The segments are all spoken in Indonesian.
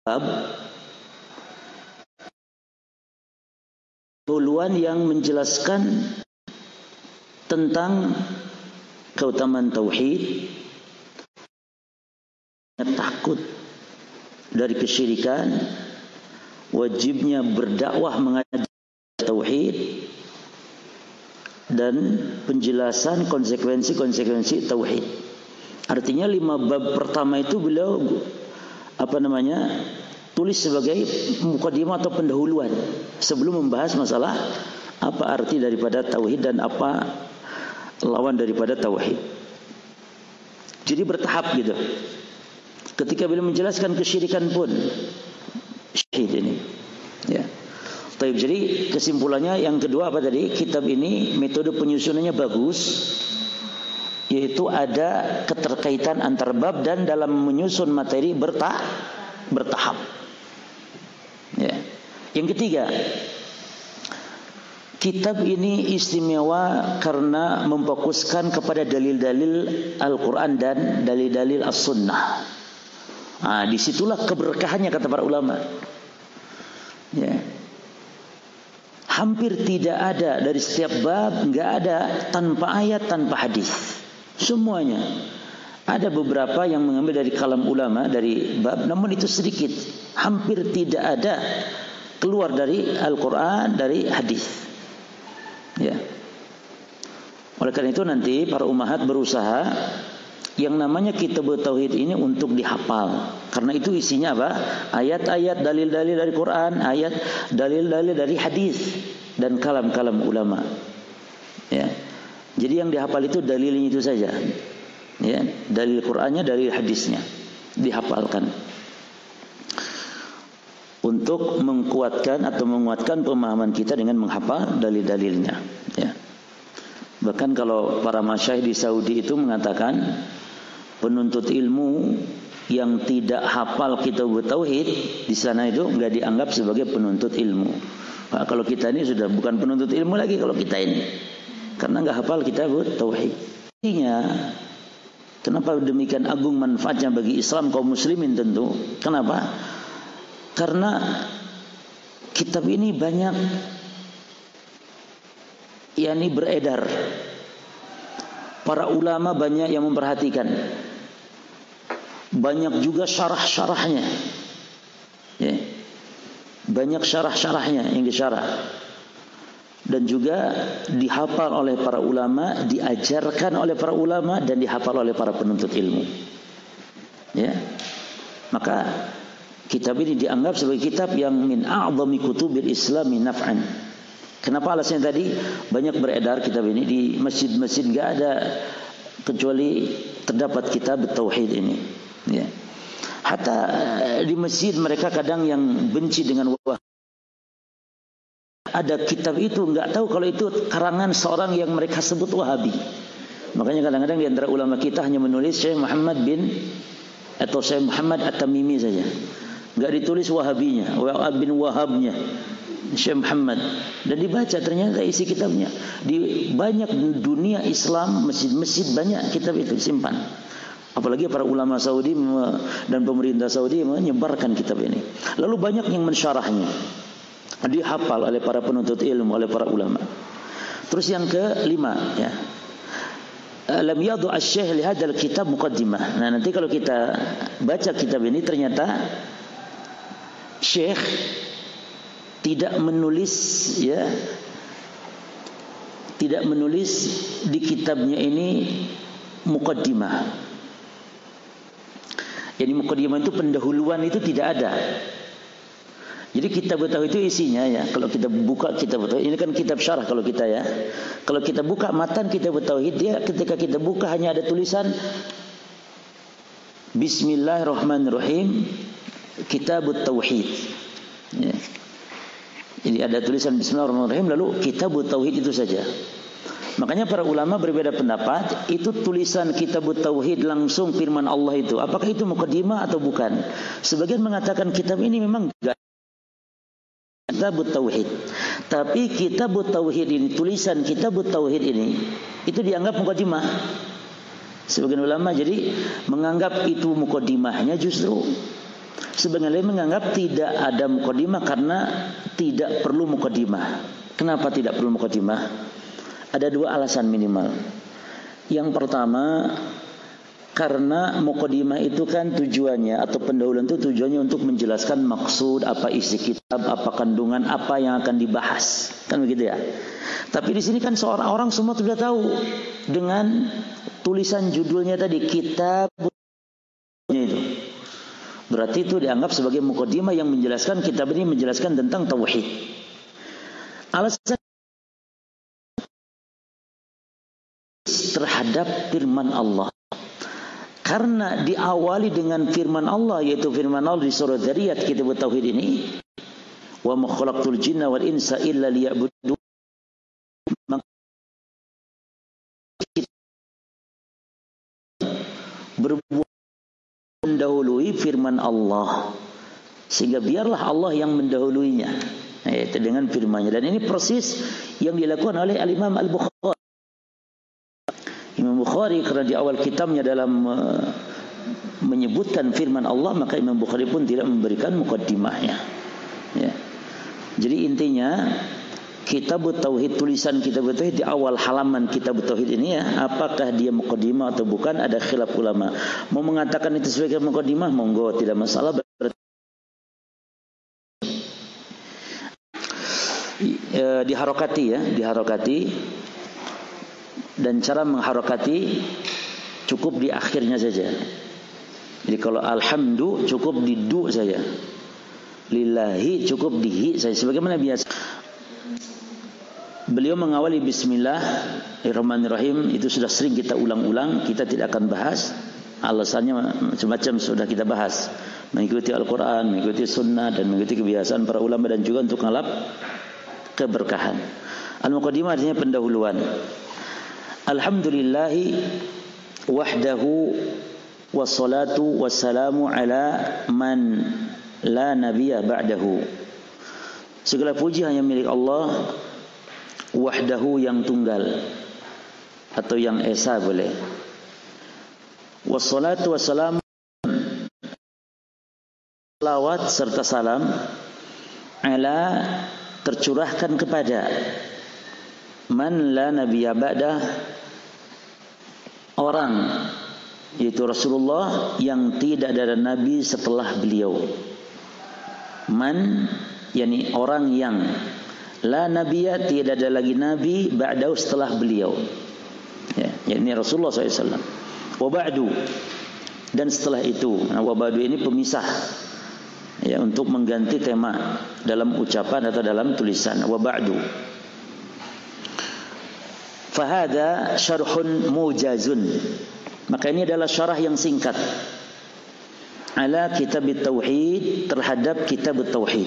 bab duluan yang menjelaskan tentang keutamaan tauhid, takut dari kesyirikan, wajibnya berdakwah mengajak tauhid, dan penjelasan konsekuensi-konsekuensi tauhid. Artinya 5 bab pertama itu beliau tulis sebagai mukadimah atau pendahuluan sebelum membahas masalah apa arti daripada tauhid dan apa lawan daripada tauhid. Jadi bertahap gitu. Ketika beliau menjelaskan kesyirikan pun syahid ini. Ya. Jadi kesimpulannya yang kedua apa tadi? Kitab ini metode penyusunannya bagus, yaitu ada keterkaitan antar bab dan dalam menyusun materi bertahap. Ya. Yang ketiga, kitab ini istimewa karena memfokuskan kepada dalil-dalil Al-Quran dan dalil-dalil As-Sunnah. Disitulah keberkahannya kata para ulama. Ya. Hampir tidak ada dari setiap bab, enggak ada tanpa ayat, tanpa hadis. Semuanya. Ada beberapa yang mengambil dari kalam ulama dari bab, namun itu sedikit. Hampir tidak ada keluar dari Al-Quran, dari hadis. Ya. Oleh karena itu nanti para ummahat berusaha yang namanya kitab tauhid ini untuk dihafal. Karena itu isinya apa? Ayat-ayat, dalil-dalil dari Quran, ayat, dalil-dalil dari hadis dan kalam-kalam ulama. Ya. Jadi yang dihafal itu dalilnya itu saja. Ya, dalil Qur'annya, dalil hadisnya dihafalkan untuk menguatkan pemahaman kita dengan menghafal dalil-dalilnya. Ya. Bahkan kalau para masyayikh di Saudi itu mengatakan penuntut ilmu yang tidak hafal kitab tauhid di sana itu enggak dianggap sebagai penuntut ilmu. Kalau kita ini sudah bukan penuntut ilmu lagi kalau kita ini, karena enggak hafal kitab tauhid. Artinya kenapa demikian agung manfaatnya bagi Islam kaum muslimin tentu. Kenapa? Karena kitab ini banyak beredar. Para ulama banyak yang memperhatikan. Banyak juga syarah-syarahnya. Ya. Banyak syarah-syarahnya yang disyarah. Dan juga dihafal oleh para ulama, diajarkan oleh para ulama, dan dihafal oleh para penuntut ilmu. Ya. Maka kitab ini dianggap sebagai kitab yang min a'zami kutubil islami naf'an. Kenapa alasannya tadi? Banyak beredar kitab ini di masjid-masjid, enggak ada kecuali terdapat kitab tauhid ini. Ya. Hatta di masjid mereka kadang yang benci dengan ada kitab itu enggak tahu kalau itu karangan seorang yang mereka sebut Wahabi. Makanya kadang-kadang di antara ulama kita hanya menulis Syekh Muhammad atau Syekh Muhammad At-Tamimi saja. Enggak ditulis Wahabinya, bin Wahabnya, Syekh Muhammad. Dan dibaca ternyata isi kitabnya. Di banyak dunia Islam, masjid-masjid banyak kitab itu disimpan. Apalagi para ulama Saudi dan pemerintah Saudi menyebarkan kitab ini. Lalu banyak yang mensyarahnya. Dihafal oleh para penuntut ilmu, oleh para ulama. Terus yang kelima, ya. Lam yadu asy-syekh li hadzal kitab muqaddimah. Nah, nanti kalau kita baca kitab ini ternyata Syekh tidak menulis di kitabnya ini muqaddimah. Jadi muqaddimah itu pendahuluan itu tidak ada. Jadi kitab tauhid itu isinya ya, kalau kita buka kitab tauhid ini kan kitab syarah kalau kita ya. Kalau kita buka matan kitab tauhid dia ketika kita buka hanya ada tulisan Bismillahirrahmanirrahim Kitab Tauhid. Ya. Jadi ada tulisan Bismillahirrahmanirrahim lalu Kitab Tauhid itu saja. Makanya para ulama berbeda pendapat, itu tulisan Kitab Tauhid langsung firman Allah itu, apakah itu muqaddimah atau bukan? Sebagian mengatakan kitab ini memang enggak Kitab Tauhid. Tapi Kitab Tauhid ini, tulisan Kitab Tauhid ini itu dianggap muqaddimah. Sebagian ulama jadi menganggap itu muqaddimahnya justru Sebagian menganggap tidak ada muqaddimah karena tidak perlu muqaddimah. Kenapa tidak perlu muqaddimah? Ada dua alasan minimal. Yang pertama, karena muqaddimah itu kan tujuannya atau pendahuluan itu tujuannya untuk menjelaskan maksud, apa isi kitab, apa kandungan, apa yang akan dibahas. Kan begitu ya. Tapi di sini kan seorang orang semua sudah tahu dengan tulisan judulnya tadi, kitab itu. Berarti itu dianggap sebagai muqaddimah yang menjelaskan kitab ini menjelaskan tentang tauhid. Alasan terhadap firman Allah. Karena diawali dengan firman Allah, yaitu firman Allah di surah Dzariyat kitab tauhid ini, wa ma khalaqtul jinna wal insa illa liya'budun. Berbuat mendahului firman Allah, sehingga biarlah Allah yang mendahuluinya, yaitu dengan firman-Nya. Dan ini persis yang dilakukan oleh Al-Imam Al-Bukhari. Imam Bukhari karena di awal kitabnya dalam menyebutkan firman Allah, maka Imam Bukhari pun tidak memberikan muqaddimahnya. Ya. Jadi intinya Kitab Tauhid, tulisan Kitab Tauhid di awal halaman Kitab Tauhid ini ya, apakah dia muqaddimah atau bukan, ada khilaf ulama. Mau mengatakan itu sebagai muqaddimah, monggo, tidak masalah. Diharokati ya, diharokati. Dan cara mengharokati cukup di akhirnya saja. Jadi kalau alhamdu cukup di du saja. Lillahi cukup di hi saja. Sebagaimana biasa. Beliau mengawali Bismillahirrahmanirrahim, itu sudah sering kita ulang-ulang, kita tidak akan bahas. Alasannya macam-macam sudah kita bahas. Mengikuti Al-Quran, mengikuti Sunnah, dan mengikuti kebiasaan para ulama, dan juga untuk ngalap keberkahan. Al-Muqaddimah artinya pendahuluan. Alhamdulillahi wahdahu wassalatu wassalamu ala man la nabiyya ba'dahu. Segala puji hanya milik Allah, wahdahu yang tunggal atau yang esa boleh. Wassalatu wassalamu, salawat serta salam, ala tercurahkan kepada man la nabiyya ba'dah, orang yaitu Rasulullah yang tidak ada nabi setelah beliau. Man yakni orang yang la nabiyya, tidak ada lagi nabi ba'dahu setelah beliau. Ya, yakni Rasulullah SAW. Wa ba'du, dan setelah itu. Nah, wa ba'du ini pemisah. Ya, untuk mengganti tema dalam ucapan atau dalam tulisan. Wa ba'du. Fahada syarhun mujazun. Maka ini adalah syarah yang singkat ala kitab tauhid, terhadap kitab tauhid.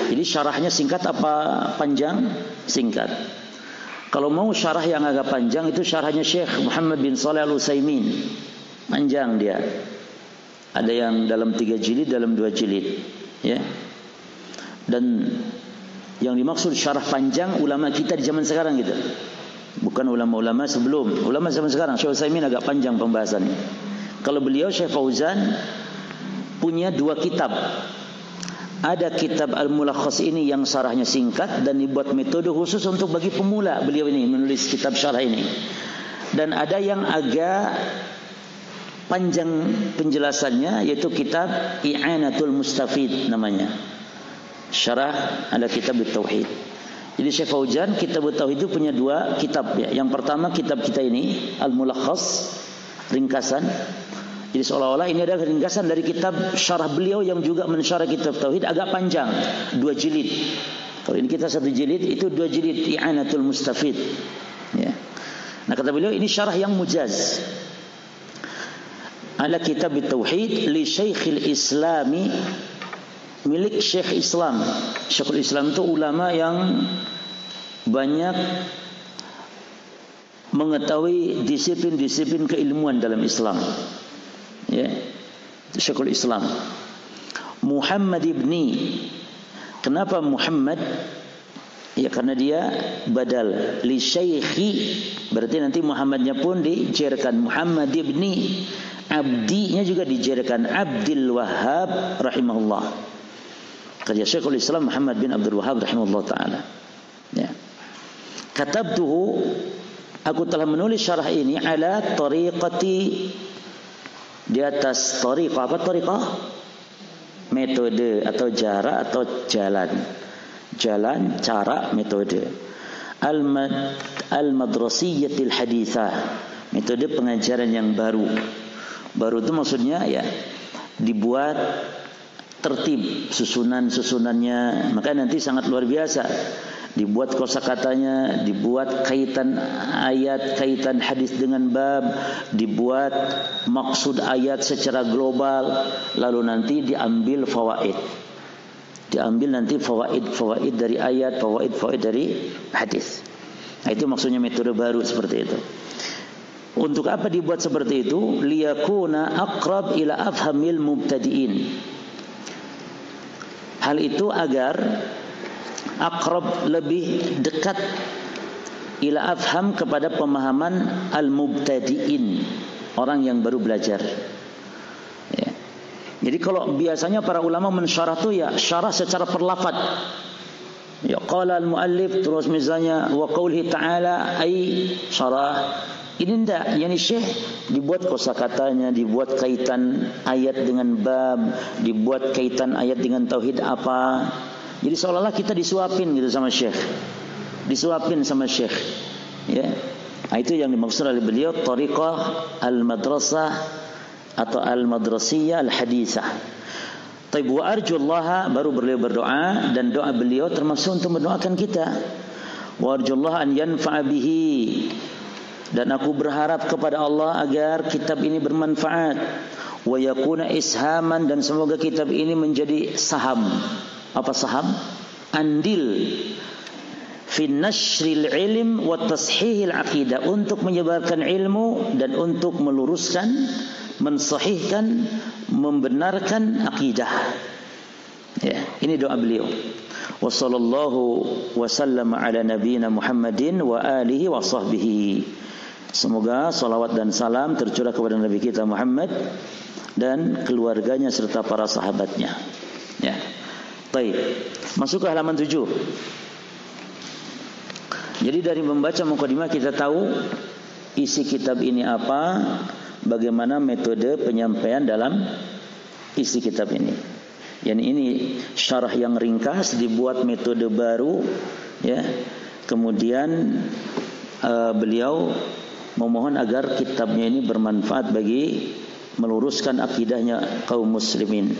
Jadi syarahnya singkat apa panjang? Singkat. Kalau mau syarah yang agak panjang, itu syarahnya Syekh Muhammad bin Shalih Al-Utsaimin. Panjang dia. Ada yang dalam 3 jilid, dalam 2 jilid. Ya. Dan yang dimaksud syarah panjang ulama kita di zaman sekarang gitu. Bukan ulama-ulama sebelum. Ulama zaman sekarang, Syekh Utsaimin agak panjang pembahasannya. Kalau beliau Syekh Fauzan punya 2 kitab. Ada kitab Al-Mulakhas ini yang syarahnya singkat dan dibuat metode khusus untuk bagi pemula. Beliau ini menulis kitab syarah ini. Dan ada yang agak panjang penjelasannya, yaitu kitab I'anatul Mustafid namanya. Syarah ada kitab Tauhid. Jadi Syekh Fauzan kitab Tauhid itu punya 2 kitab ya. Yang pertama kitab kita ini Al-Mulakhas, ringkasan. Jadi seolah-olah ini adalah ringkasan dari kitab syarah beliau yang juga mensyarah kitab Tauhid, agak panjang, 2 jilid. Kalau ini kita 1 jilid, itu 2 jilid I'anatul Mustafid. Ya. Nah kata beliau ini syarah yang mujaz. Ala kitab Tauhid li Syekhil Islami, milik Syekh Islam. Syekhul Islam itu ulama yang banyak mengetahui disiplin-disiplin keilmuan dalam Islam. Ya, Syekhul Islam Muhammad ibni. Kenapa Muhammad? Ya karena dia badal li syekhi, berarti nanti Muhammadnya pun dijerkan Muhammad ibni Abdinya juga dijelaskan Abdul Wahhab rahimahullah. Kata Syekhul Islam Muhammad bin Abdul Wahhab rahimahullah taala. Ya. Katabtuhu, aku telah menulis syarah ini ala tariqati, di atas tariqah. Apa tariqah? Metode atau jarak atau jalan. Jalan, cara, metode. Al-madrasiyatil hadithah, metode pengajaran yang baru. Baru itu maksudnya ya dibuat tertib susunannya, maka nanti sangat luar biasa. Dibuat kosakatanya, dibuat kaitan ayat, kaitan hadis dengan bab, dibuat maksud ayat secara global, lalu nanti diambil fawaid. Diambil nanti fawaid dari ayat, fawaid dari hadis. Nah, itu maksudnya metode baru seperti itu. Untuk apa dibuat seperti itu? Liyakuna aqrab ila afhamil mubtadi'in. Hal itu agar aqrab, lebih dekat, ila afham, kepada pemahaman al-mubtadi'in, orang yang baru belajar. Ya. Jadi kalau biasanya para ulama mensyarah itu ya syarah secara perlafaz. Ya qala al-muallif, terus misalnya wa qaulihi ta'ala, ai syarah. Ini enggak, yani Syekh dibuat kosakatanya, dibuat kaitan ayat dengan bab, dibuat kaitan ayat dengan tauhid apa. Jadi seolah-olah kita disuapin gitu sama Syekh. Disuapin sama Syekh. Ya. Nah, itu yang dimaksud oleh beliau tariqah al-madrasah atau al-madrasiyah al-hadithah. Taib wa arjullaha, baru beliau berdoa, dan doa beliau termasuk untuk mendoakan kita. Wa arjullaha an yanfa'a bihi, dan aku berharap kepada Allah agar kitab ini bermanfaat. Wa yakuna ishaman, dan semoga kitab ini menjadi saham. Apa saham? Andil fi nashril ilm wa tashihil aqidah, untuk menyebarkan ilmu dan untuk meluruskan, mensahihkan, membenarkan akidah. Ya, ini doa beliau. Wa sallallahu wa sallama ala nabiyyina Muhammadin wa alihi wa sahbihi. Semoga salawat dan salam tercurah kepada Nabi kita Muhammad dan keluarganya serta para sahabatnya. Ya. Baik. Masuk ke halaman 7. Jadi dari membaca mukadimah kita tahu isi kitab ini apa, bagaimana metode penyampaian dalam isi kitab ini. Yani ini syarah yang ringkas, dibuat metode baru, ya. Kemudian beliau memohon agar kitabnya ini bermanfaat bagi meluruskan akidahnya kaum muslimin.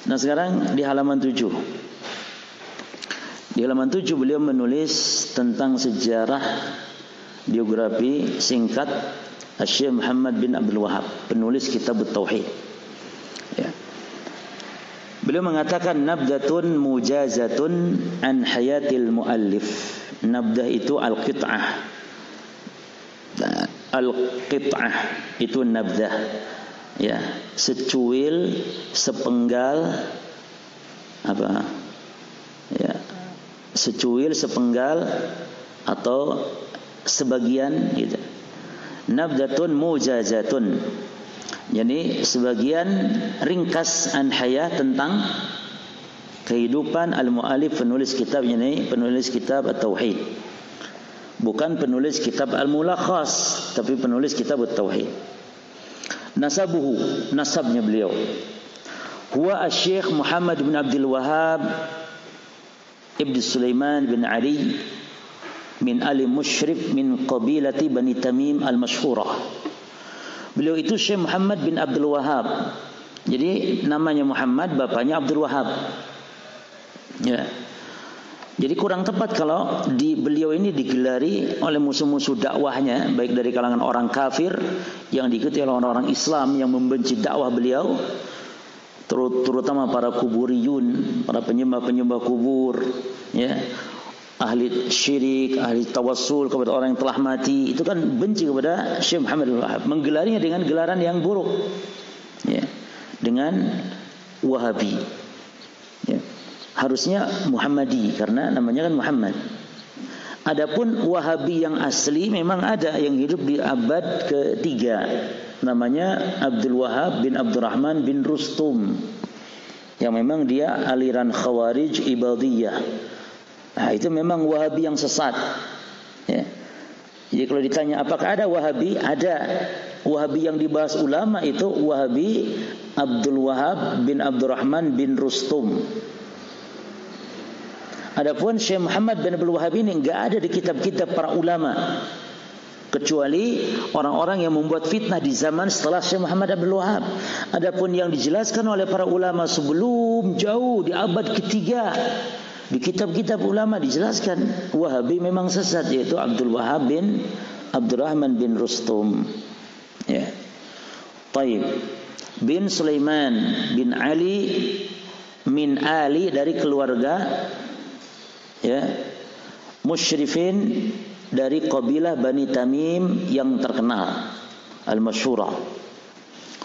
Nah, sekarang di halaman 7. Di halaman 7 beliau menulis tentang sejarah biografi singkat Syekh Muhammad bin Abdul Wahhab, penulis kitab Tauhid. Ya. Beliau mengatakan nabdatun mujazatun an hayatil muallif. Nabdah itu al-qit'ah. Al-qit'ah itu nabdah, ya, secuil, sepenggal, apa, ya, secuil, sepenggal, atau sebagian gitu. Nabdatun mujazatun, jadi sebagian ringkas an hayah, tentang kehidupan al-mu'alif, penulis kitab ini, penulis kitab at-tauhid. Bukan penulis kitab Al-Mulakhas, tapi penulis kitab At-Tauhid. Nasabuhu, nasabnya beliau. Huwa Syekh Muhammad bin Abdul Wahhab Ibn Sulaiman bin Ali min Ali Mushrif min qabilati Bani Tamim al-Mashhurah. Beliau itu Syekh Muhammad bin Abdul Wahhab. Jadi namanya Muhammad, bapaknya Abdul Wahhab. Ya. Jadi kurang tepat kalau beliau ini digelari oleh musuh-musuh dakwahnya, baik dari kalangan orang kafir yang diikuti oleh orang-orang Islam yang membenci dakwah beliau, terutama para kuburiyun, para penyembah-penyembah kubur, ya, ahli syirik, ahli tawassul kepada orang yang telah mati, itu kan benci kepada Syekh Muhammad bin Wahhab, menggelarinya dengan gelaran yang buruk, ya, dengan Wahabi. Ya. Harusnya Muhammadi, karena namanya kan Muhammad. Adapun Wahabi yang asli memang ada, yang hidup di abad ke-3, namanya Abdul Wahab bin Abdurrahman bin Rustum, yang memang dia aliran Khawarij Ibadiyah. Nah, itu memang Wahabi yang sesat. Ya. Jadi kalau ditanya apakah ada Wahabi, ada. Wahabi yang dibahas ulama itu Wahabi Abdul Wahab bin Abdurrahman bin Rustum. Adapun Syekh Muhammad bin Abdul Wahab ini enggak ada di kitab-kitab para ulama, kecuali orang-orang yang membuat fitnah di zaman setelah Syekh Muhammad Abdul Wahab. Adapun yang dijelaskan oleh para ulama sebelum jauh di abad ketiga, di kitab-kitab ulama dijelaskan Wahabi memang sesat, yaitu Abdul Wahab bin Abdurrahman bin Rustum. Ya. Taib bin Sulaiman bin Ali min Ali, dari keluarga ya musyrifin dari kabilah Bani Tamim yang terkenal al-masyhurah,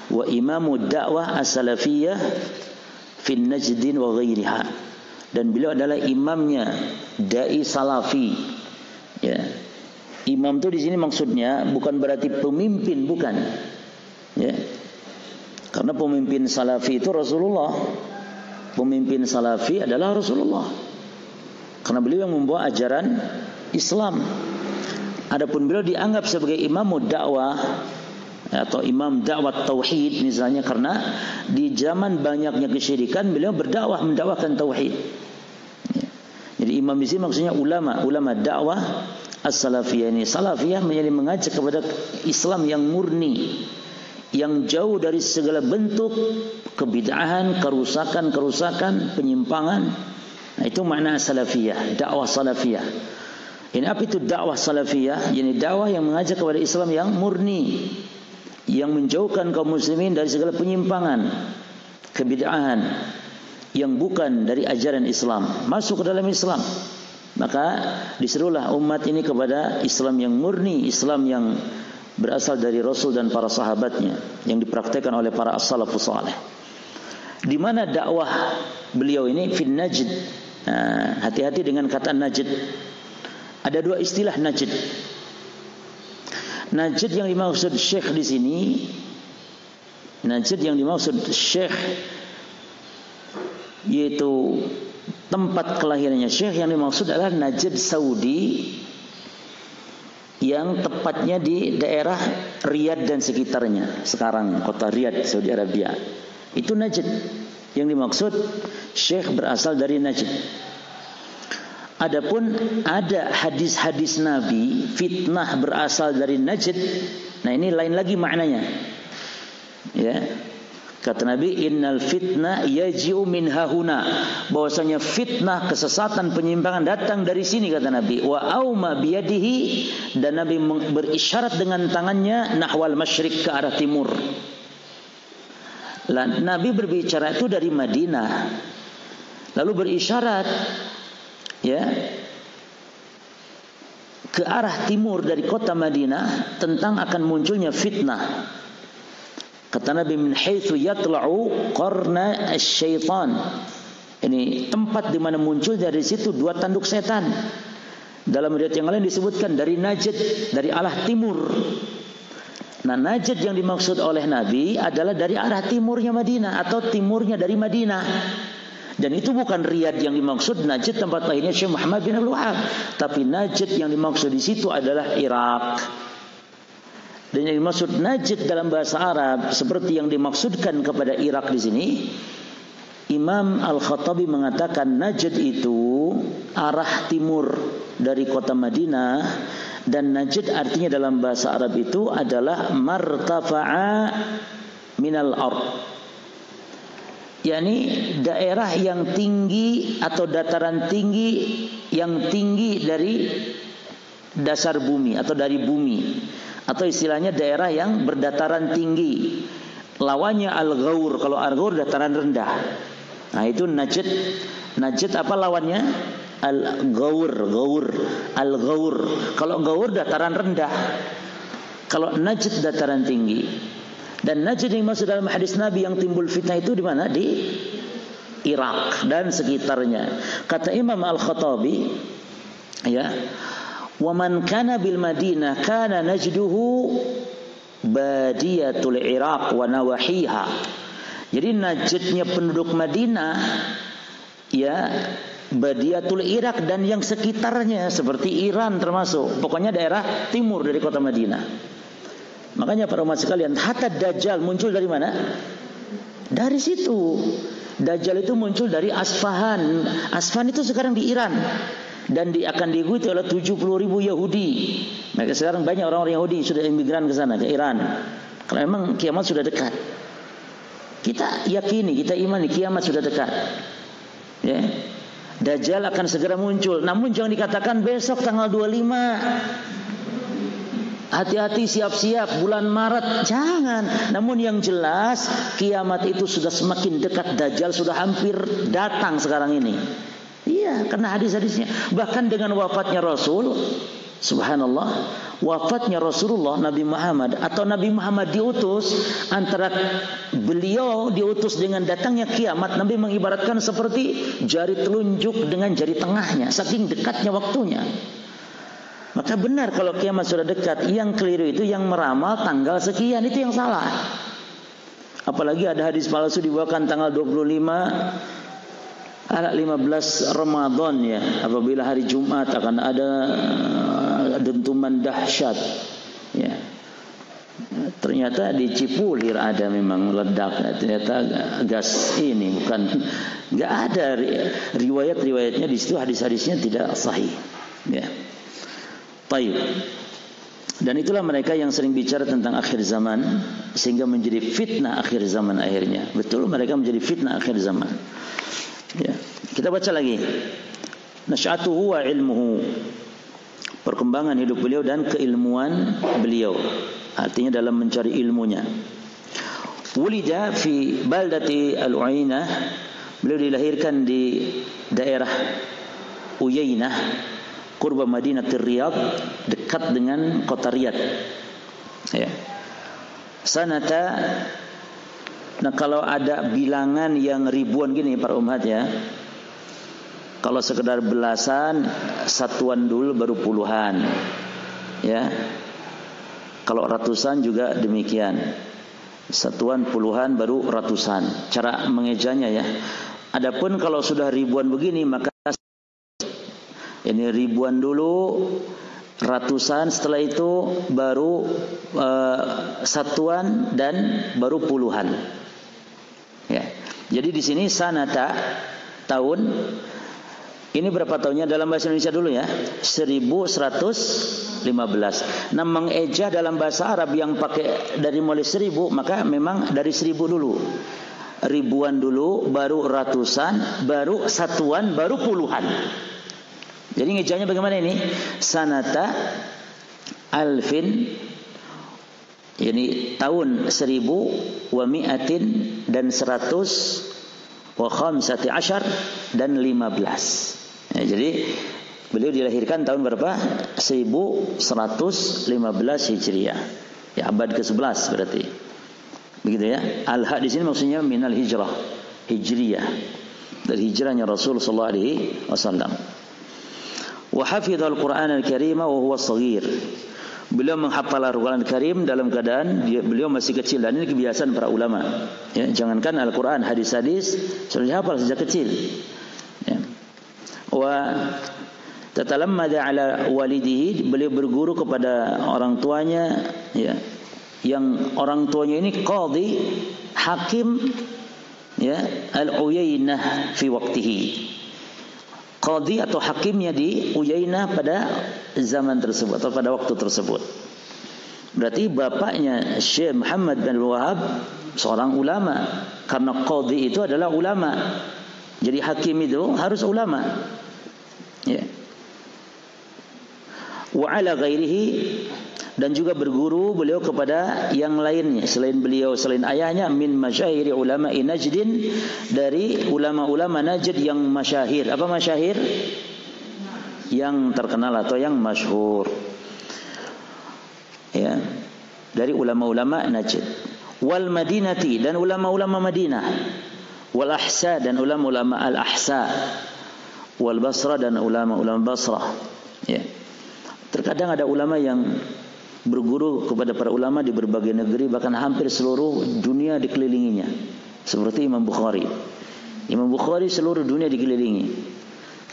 wa imamu dakwah as-salafiyah fin Najdin wa ghairiha, dan beliau adalah imamnya dai salafi. Ya. Imam itu di sini maksudnya bukan berarti pemimpin, bukan. Ya. Karena pemimpin salafi itu Rasulullah. Pemimpin salafi adalah Rasulullah. Karena beliau yang membawa ajaran Islam. Adapun beliau dianggap sebagai imam dakwah atau imam dakwah tauhid misalnya, karena di zaman banyaknya kesyirikan beliau mendakwahkan tauhid. Ya. Jadi imam di sini maksudnya ulama dakwah as-salafiyah. Ini salafiyah menjadi mengajak kepada Islam yang murni, yang jauh dari segala bentuk kebid'ahan, kerusakan, penyimpangan. Nah, itu makna salafiyah, dakwah salafiyah. Ini apa itu dakwah salafiyah? Ini dakwah yang mengajak kepada Islam yang murni, yang menjauhkan kaum muslimin dari segala penyimpangan, kebid'ahan yang bukan dari ajaran Islam, masuk ke dalam Islam. Maka diserulah umat ini kepada Islam yang murni, Islam yang berasal dari Rasul dan para sahabatnya, yang dipraktekkan oleh para as-salafus saleh. Di mana dakwah beliau ini fin Najd. Nah, hati-hati dengan kata Najd. Ada dua istilah Najd. Najd yang dimaksud Syekh di sini, Najd yang dimaksud Syekh yaitu tempat kelahirannya Syekh, yang dimaksud adalah Najd Saudi, yang tepatnya di daerah Riyadh dan sekitarnya. Sekarang kota Riyadh, Saudi Arabia. Itu Najd yang dimaksud, Syekh berasal dari Najd. Adapun ada hadis-hadis Nabi fitnah berasal dari Najd. Nah, ini lain lagi maknanya. Ya. Kata Nabi, innal fitnah yaji'u min hahuna, bahwasanya fitnah, kesesatan, penyimpangan datang dari sini, kata Nabi. Wa auma biyadihi, dan Nabi berisyarat dengan tangannya nahwal masyriq, ke arah timur. Nabi berbicara itu dari Madinah, lalu berisyarat ya ke arah timur dari kota Madinah tentang akan munculnya fitnah. Kata Nabi, min haitsu yatla'u qarna asy-syaitan. Ini tempat di mana muncul dari situ dua tanduk setan. Dalam riwayat yang lain disebutkan dari Najd, dari arah timur. Nah, Najd yang dimaksud oleh Nabi adalah dari arah timurnya Madinah atau timurnya dari Madinah. Dan itu bukan Riyadh yang dimaksud Najd tempat lahirnya Syekh Muhammad bin Abdul Wahab, tapi Najd yang dimaksud di situ adalah Irak. Dan yang dimaksud Najd dalam bahasa Arab seperti yang dimaksudkan kepada Irak di sini, Imam Al-Khattabi mengatakan Najd itu arah timur dari kota Madinah, dan Najd artinya dalam bahasa Arab itu adalah martafa'a minal ard, yakni daerah yang tinggi atau dataran tinggi yang tinggi dari dasar bumi atau dari bumi, atau istilahnya daerah yang berdataran tinggi. Lawannya al-ghaur, kalau al-ghaur dataran rendah. Nah, itu Najd. Najd apa lawannya? Al-ghaur, al-ghaur. Kalau ghaur dataran rendah, kalau Najd dataran tinggi. Dan Najd yang masuk dalam hadis Nabi yang timbul fitnah itu di mana? Di Irak dan sekitarnya. Kata Imam Al-Khattabi, ya, wa man kana bil Madinah kana najduhu badiyatul Iraq wa nawahiha. Jadi Najdnya penduduk Madinah, ya, badiyatul Iraq dan yang sekitarnya seperti Iran termasuk, pokoknya daerah timur dari kota Madinah. Makanya para umat sekalian, hatta Dajjal muncul dari mana? Dari situ. Dajjal itu muncul dari Asfahan. Asfahan itu sekarang di Iran, dan akan diikuti oleh 70.000 Yahudi. Mereka sekarang banyak orang-orang Yahudi sudah imigran ke sana, ke Iran. Karena memang kiamat sudah dekat. Kita yakini, kita imani kiamat sudah dekat. Ya. Dajjal akan segera muncul. Namun jangan dikatakan besok tanggal 25. Hati-hati, siap-siap bulan Maret, jangan. Namun yang jelas kiamat itu sudah semakin dekat. Dajjal sudah hampir datang sekarang ini. Iya, karena hadis-hadisnya. Bahkan dengan wafatnya Rasul, subhanallah, wafatnya Rasulullah Nabi Muhammad, atau Nabi Muhammad diutus, antara beliau diutus dengan datangnya kiamat, Nabi mengibaratkan seperti jari telunjuk dengan jari tengahnya, saking dekatnya waktunya. Maka benar kalau kiamat sudah dekat. Yang keliru itu yang meramal tanggal sekian, itu yang salah. Apalagi ada hadis palsu dibawakan tanggal 25 15 Ramadan, ya, apabila hari Jumat akan ada dentuman dahsyat, ya. Ternyata di Cipulir ada memang ledak. Ternyata gas ini bukan, nggak ada riwayatnya di situ, hadis-hadisnya tidak sahih, ya. Baik. Dan itulah mereka yang sering bicara tentang akhir zaman, sehingga menjadi fitnah akhir zaman akhirnya. Betul, mereka menjadi fitnah akhir zaman. Ya. Kita baca lagi. Nasy'atuhu wa ilmuhu. Perkembangan hidup beliau dan keilmuan beliau. Artinya dalam mencari ilmunya. Wulida fi baldati al-Uyainah. Beliau dilahirkan di daerah Uyainah, qurba Madinatir Riyadh, dekat dengan kota Riyadh. Ya. Sanata. Nah, kalau ada bilangan yang ribuan gini para umat, ya. Kalau sekedar belasan, satuan dulu baru puluhan. Ya. Kalau ratusan juga demikian. Satuan puluhan baru ratusan. Cara mengejanya, ya. Adapun kalau sudah ribuan begini, maka ini ribuan dulu, ratusan, setelah itu baru satuan, dan baru puluhan. Ya. Jadi di sini sanata, tahun. Ini berapa tahunnya dalam bahasa Indonesia dulu, ya? 1115. Nah, mengeja dalam bahasa Arab yang pakai dari mulai 1000, maka memang dari 1000 dulu. Ribuan dulu, baru ratusan, baru satuan, baru puluhan. Jadi ngejanya bagaimana ini? Sanata alfin, ini tahun 1000, wa mi'atin, dan 100, wa khamsati asyar, dan 15. Ya, jadi beliau dilahirkan tahun berapa? 1115 Hijriah. Ya, abad ke-11 berarti. Begitu, ya. Al-ha di sini maksudnya minal hijrah, Hijriyah, dari hijrahnya Rasul sallallahu alaihi wasallam. Wa hafidhal Qur'an al-Karim wa huwa shaghir. Beliau menghafal Al-Qur'an Al-Karim dalam keadaan beliau masih kecil, dan ini kebiasaan para ulama. Ya, jangankan Al-Qur'an, hadis-hadis sudah dihafal sejak kecil. Ya. Wa tatalammada ala walidihi, beliau berguru kepada orang tuanya, ya. Yang orang tuanya ini qadhi, hakim, ya, al-Uyainah fi waqtihi. Qadhi atau hakimnya di Uyainah pada zaman tersebut atau pada waktu tersebut. Berarti bapaknya Syekh Muhammad bin Wahab seorang ulama, karena qadhi itu adalah ulama. Jadi hakim itu harus ulama. Ya. Wa ala ghairihi, dan juga berguru beliau kepada yang lainnya selain beliau, selain ayahnya, min masyahiri ulama'i Najdin, dari ulama-ulama Najd yang masyahir. Apa masyahir? Yang terkenal atau yang masyhur. Ya, dari ulama-ulama Najd. Wal Madinati, dan ulama-ulama Madinah. Wal Ahsa, dan ulama-ulama Al-Ahsa. Wal Basra, dan ulama-ulama Basrah. Ya. Terkadang ada ulama yang berguru kepada para ulama di berbagai negeri, bahkan hampir seluruh dunia dikelilinginya. Seperti Imam Bukhari. Imam Bukhari seluruh dunia dikelilingi.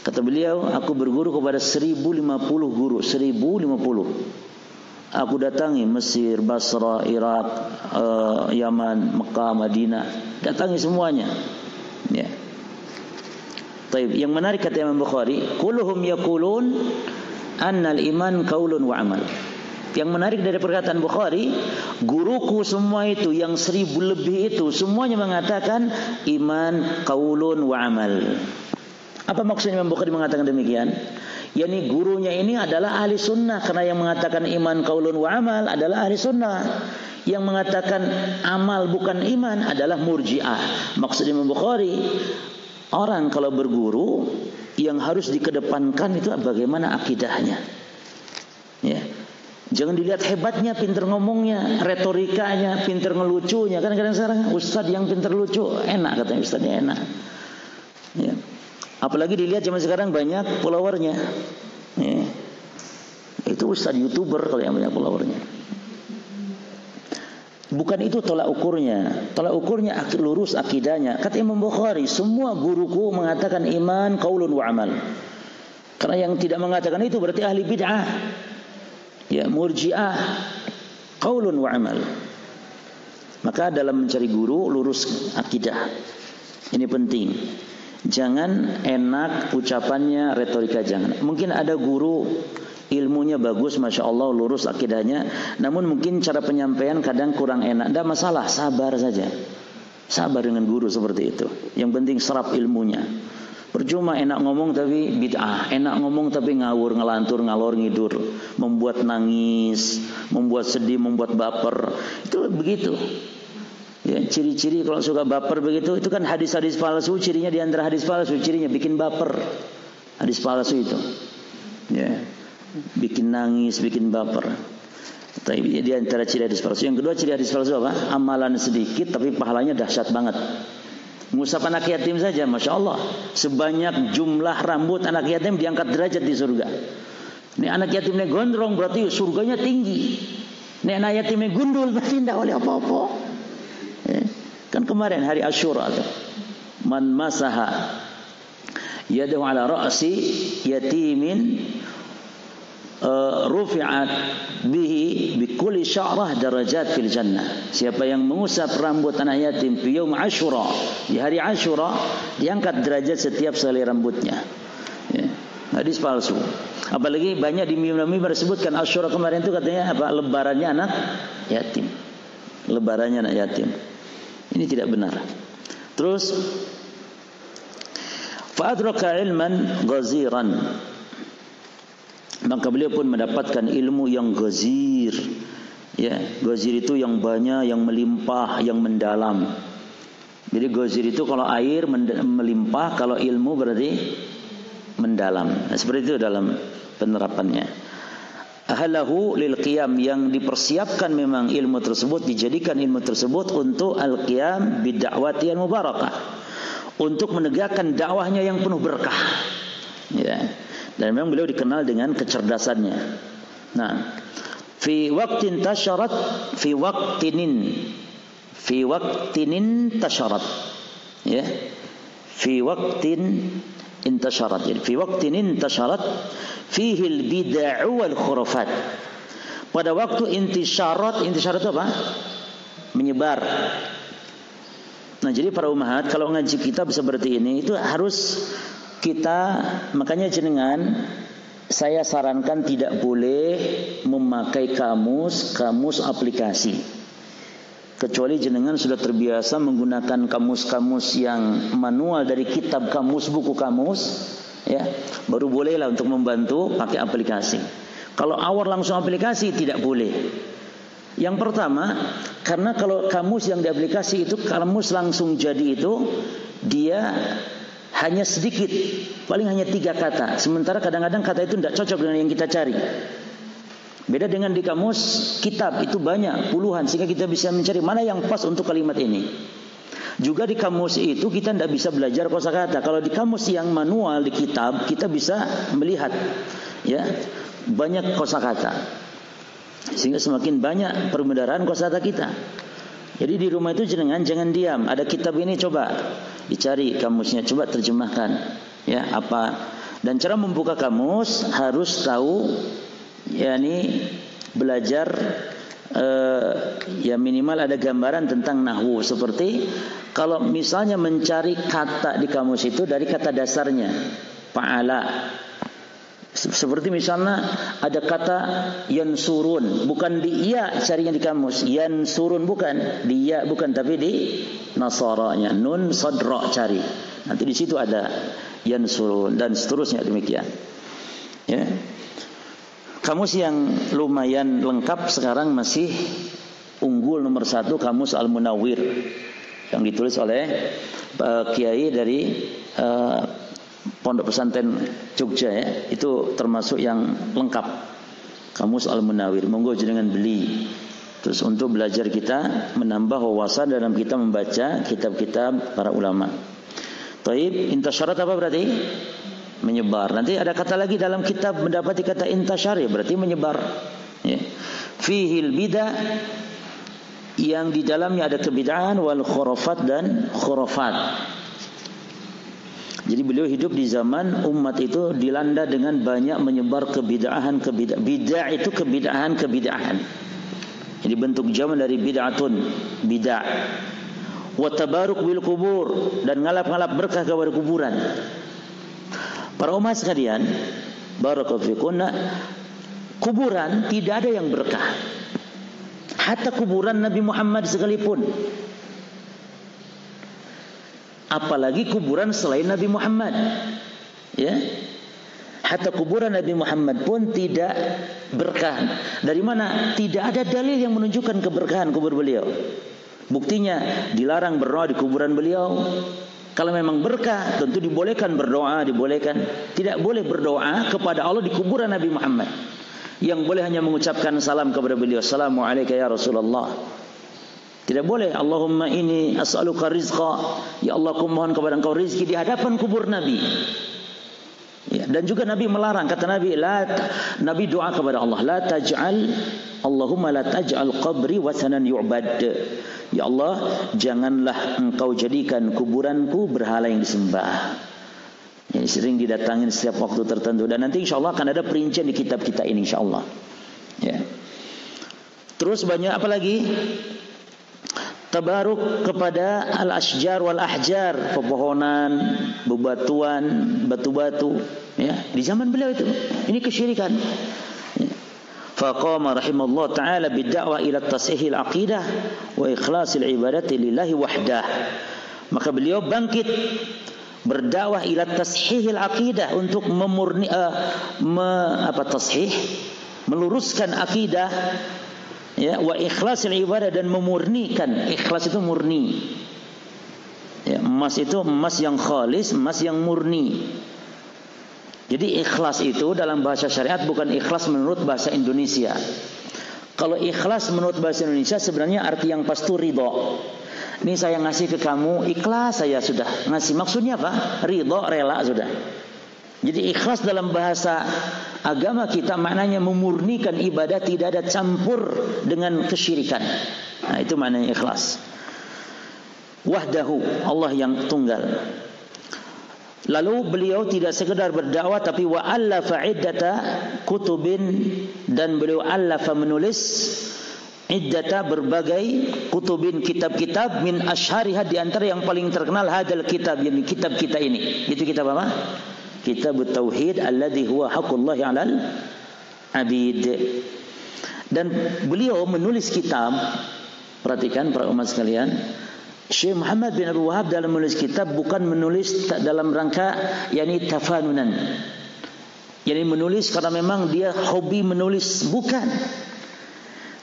Kata beliau, aku berguru kepada 1050 guru, 1050. Aku datangi Mesir, Basra, Irak, Yaman, Mekah, Madinah, datangi semuanya. Ya. Taib. Yang menarik kata Imam Bukhari, kulluhum yaqulun annal iman qaulun wa amal. Yang menarik dari perkataan Bukhari, guruku semua itu yang 1000 lebih itu semuanya mengatakan iman qaulun wa amal. Apa maksudnya Imam Bukhari mengatakan demikian? Yani gurunya ini adalah ahli sunnah, karena yang mengatakan iman qaulun wa amal adalah ahli sunnah. Yang mengatakan amal bukan iman adalah murji'ah. Maksud Imam Bukhari, orang kalau berguru yang harus dikedepankan itu bagaimana akidahnya. Ya. Jangan dilihat hebatnya, pinter ngomongnya, retorikanya, pinter ngelucunya. Kan kadang sekarang ustaz yang pinter lucu enak, katanya ustaznya enak. Ya. Apalagi dilihat zaman sekarang banyak followernya. Ya. Itu ustaz YouTuber kalau yang banyak followernya. Bukan itu tolak ukurnya. Tolak ukurnya lurus akidahnya. Kata Imam Bukhari, semua guruku mengatakan iman qaulun wa amal. Karena yang tidak mengatakan itu berarti ahli bid'ah. Ya, murji'ah, qaulun wa amal. Maka dalam mencari guru lurus akidah. Ini penting. Jangan enak ucapannya, retorika jangan. Mungkin ada guru ilmunya bagus, masya Allah, lurus akidahnya, namun mungkin cara penyampaian kadang kurang enak. Tidak masalah, sabar saja. Sabar dengan guru seperti itu. Yang penting serap ilmunya. Percuma enak ngomong tapi bid'ah, enak ngomong tapi ngawur, ngelantur, ngalor ngidur, membuat nangis, membuat sedih, membuat baper. Itu begitu. Ya, ciri-ciri kalau suka baper begitu, itu kan hadis-hadis palsu. Cirinya di antara hadis palsu, cirinya bikin baper. Hadis palsu itu. Ya. Bikin nangis, bikin baper. Tapi di antara ciri hadis palsu. Yang kedua ciri hadis palsu apa? Amalan sedikit tapi pahalanya dahsyat banget. Ngusap anak yatim saja, masya Allah, sebanyak jumlah rambut anak yatim diangkat derajat di surga. Ini anak yatimnya gondrong berarti surganya tinggi. Ini anak yatimnya gundul berarti tidak oleh apa-apa. Ya. Kan kemarin hari Asyura tuh, man masaha yadahu ala ra'si yatimin rufi'at bihi bikulli sya'rah darajat fil jannah. Siapa yang mengusap rambut anak yatim fi yaum Asyura, di hari Asyura, diangkat derajat setiap selai rambutnya. Ya. Hadis palsu. Apalagi banyak di mimbar disebutkan Asyura kemarin itu katanya apa? Lebarannya anak yatim. Lebarannya anak yatim. Ini tidak benar. Terus fa adraka ilman ghaziran. Maka beliau pun mendapatkan ilmu yang ghazir. Ya, ghazir itu yang banyak, yang melimpah, yang mendalam. Jadi ghazir itu kalau air melimpah, kalau ilmu berarti mendalam. Nah, seperti itu dalam penerapannya. Ahlahu lil qiyam, yang dipersiapkan memang ilmu tersebut, dijadikan ilmu tersebut untuk al-qiyam bid'awati al-mubarakah. Untuk menegakkan dakwahnya yang penuh berkah. Ya. Dan memang beliau dikenal dengan kecerdasannya. Nah, fi waqtin tasharat, fi waqtinin tasharat. Ya. Fi waqtin intasharat. Jadi fi waqtin intasharat fihi al-bid'u wal khurafat. Pada waktu intisyarat itu apa? Menyebar. Nah, jadi para umahat kalau ngaji kitab seperti ini itu harus kita, makanya jenengan saya sarankan tidak boleh memakai kamus aplikasi. Kecuali jenengan sudah terbiasa menggunakan kamus-kamus yang manual dari kitab kamus, buku kamus, ya, baru bolehlah untuk membantu pakai aplikasi. Kalau awal langsung aplikasi tidak boleh. Yang pertama, karena kalau kamus yang di aplikasi itu, kamus langsung jadi itu, dia hanya sedikit, paling hanya 3 kata. Sementara kadang-kadang kata itu tidak cocok dengan yang kita cari. Beda dengan di kamus kitab, itu banyak, puluhan, sehingga kita bisa mencari mana yang pas untuk kalimat ini. Juga di kamus itu kita tidak bisa belajar kosakata. Kalau di kamus yang manual di kitab, kita bisa melihat, ya, banyak kosakata. Sehingga semakin banyak perbendaharaan kosakata kita. Jadi di rumah itu jangan diam. Ada kitab ini, coba dicari kamusnya, coba terjemahkan. Ya, apa? Dan cara membuka kamus harus tahu, yakni belajar ya minimal ada gambaran tentang nahwu. Seperti kalau misalnya mencari kata di kamus itu dari kata dasarnya fa'ala. Seperti misalnya ada kata yansurun, bukan di iya carinya di kamus. Yansurun bukan, di iya bukan, tapi di nasaranya nun sadra cari. Nanti di situ ada yansurun dan seterusnya demikian. Ya. Kamus yang lumayan lengkap sekarang masih unggul nomor 1 kamus Al-Munawwir yang ditulis oleh kiai dari Pondok Pesantren Jogja, ya. Itu termasuk yang lengkap, Kamus Al-Munawwir. Monggo jenengan beli. Terus untuk belajar kita menambah wawasan dalam kita membaca kitab-kitab para ulama. Taib, intasyarat apa berarti? Menyebar. Nanti ada kata lagi dalam kitab mendapati kata intasyar, ya berarti menyebar. Ya. Fihil bidah, yang di dalamnya ada kebid'ahan, wal khurafat dan khurafat. Jadi beliau hidup di zaman umat itu dilanda dengan banyak menyebar kebid'ahan. Bid'ah itu kebid'ahan. Jadi bentuk zaman dari bid'atun, bid'ah. Wa tabaruk bil kubur, dan ngalap-ngalap berkah kepada kuburan. Para umat sekalian, barakallahu fikum, kuburan tidak ada yang berkah. Hatta kuburan Nabi Muhammad sekalipun. Apalagi kuburan selain Nabi Muhammad. Ya. Hatta kuburan Nabi Muhammad pun tidak berkah. Dari mana? Tidak ada dalil yang menunjukkan keberkahan kubur beliau. Buktinya dilarang berdoa di kuburan beliau. Kalau memang berkah, tentu dibolehkan berdoa, dibolehkan. Tidak boleh berdoa kepada Allah di kuburan Nabi Muhammad. Yang boleh hanya mengucapkan salam kepada beliau. Assalamualaikum ya Rasulullah. Tidak boleh Allahumma inni as'aluka rizqa, ya Allah aku mohon kepada engkau rizki di hadapan kubur Nabi. Ya, dan juga Nabi melarang, kata Nabi, Nabi doa kepada Allah, la taj'al, Allahumma la taj'al qabri wathanan yu'bad. Ya Allah, janganlah engkau jadikan kuburanku berhala yang disembah. Yang sering didatangin setiap waktu tertentu. Dan nanti insyaAllah akan ada perincian di kitab kita ini insyaAllah. Ya. Terus banyak apa lagi? Tabaruk kepada al-asjar wal ahjar, pepohonan, bebatuan, batu-batu, ya, di zaman beliau itu. Ini kesyirikan. Ya. Faqama rahimallahu taala bid-da'wah ila tasihil aqidah wa ikhlasil ibadati lillahi wahdah. Maka beliau bangkit berdakwah ila tashihil aqidah, untuk memurni meluruskan akidah. Ya, wa ikhlasil ibadah, dan memurnikan. Ikhlas itu murni. Ya, emas itu emas yang khalis, emas yang murni. Jadi ikhlas itu dalam bahasa syariat bukan ikhlas menurut bahasa Indonesia. Kalau ikhlas menurut bahasa Indonesia sebenarnya arti yang pas itu ridho. Ini saya ngasih ke kamu, ikhlas saya sudah ngasih. Maksudnya apa? Ridho, rela sudah. Jadi ikhlas dalam bahasa agama kita maknanya memurnikan ibadah, tidak ada campur dengan kesyirikan. Nah, itu maknanya ikhlas. Wahdahu, Allah yang tunggal. Lalu beliau tidak sekedar berdakwah, tapi wa allafa iddata kutubin, dan beliau allafa menulis iddata berbagai kutubin, kitab-kitab, min asyhariha, di antara yang paling terkenal hadal kitab, yakni kitab kita ini. Itu kitab apa? Kitab Tauhid alladhi huwa haqqullahi 'alal 'abid. Dan beliau menulis kitab, perhatikan para umat sekalian, Syekh Muhammad bin Abdul Wahab dalam menulis kitab bukan menulis dalam rangka yakni tafanunan. Yani menulis karena memang dia hobi menulis, bukan.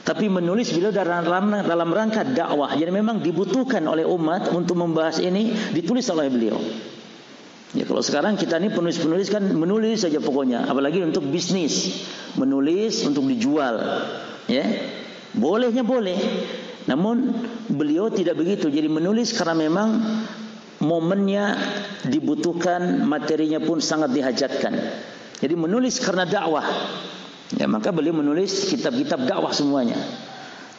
Tapi menulis beliau dalam rangka dakwah. Jadi memang dibutuhkan oleh umat untuk membahas ini, ditulis oleh beliau. Ya, kalau sekarang kita ini penulis-penulis kan menulis saja pokoknya, apalagi untuk bisnis, menulis untuk dijual, ya. Bolehnya boleh. Namun beliau tidak begitu. Jadi menulis karena memang momennya dibutuhkan, materinya pun sangat dihajatkan. Jadi menulis karena dakwah. Ya, maka beliau menulis kitab-kitab dakwah semuanya.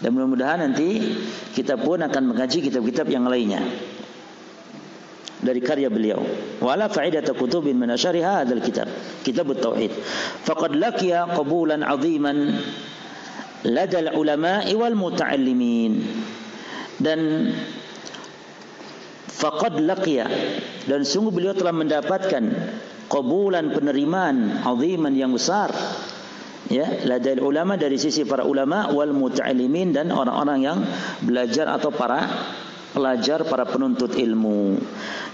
Dan mudah-mudahan nanti kita pun akan mengkaji kitab-kitab yang lainnya dari karya beliau. Wala fa'idata kutubin min asyari hadzal kitab, kitab at-tauhid. Faqad laqiya qabulan 'aziman ladal ulama'i wal muta'allimin. Dan faqad laqiya, dan sungguh beliau telah mendapatkan qabulan, penerimaan 'aziman yang besar, ya, ladal ulama, dari sisi para ulama, wal muta'allimin, dan orang-orang yang belajar atau para pelajar, para penuntut ilmu.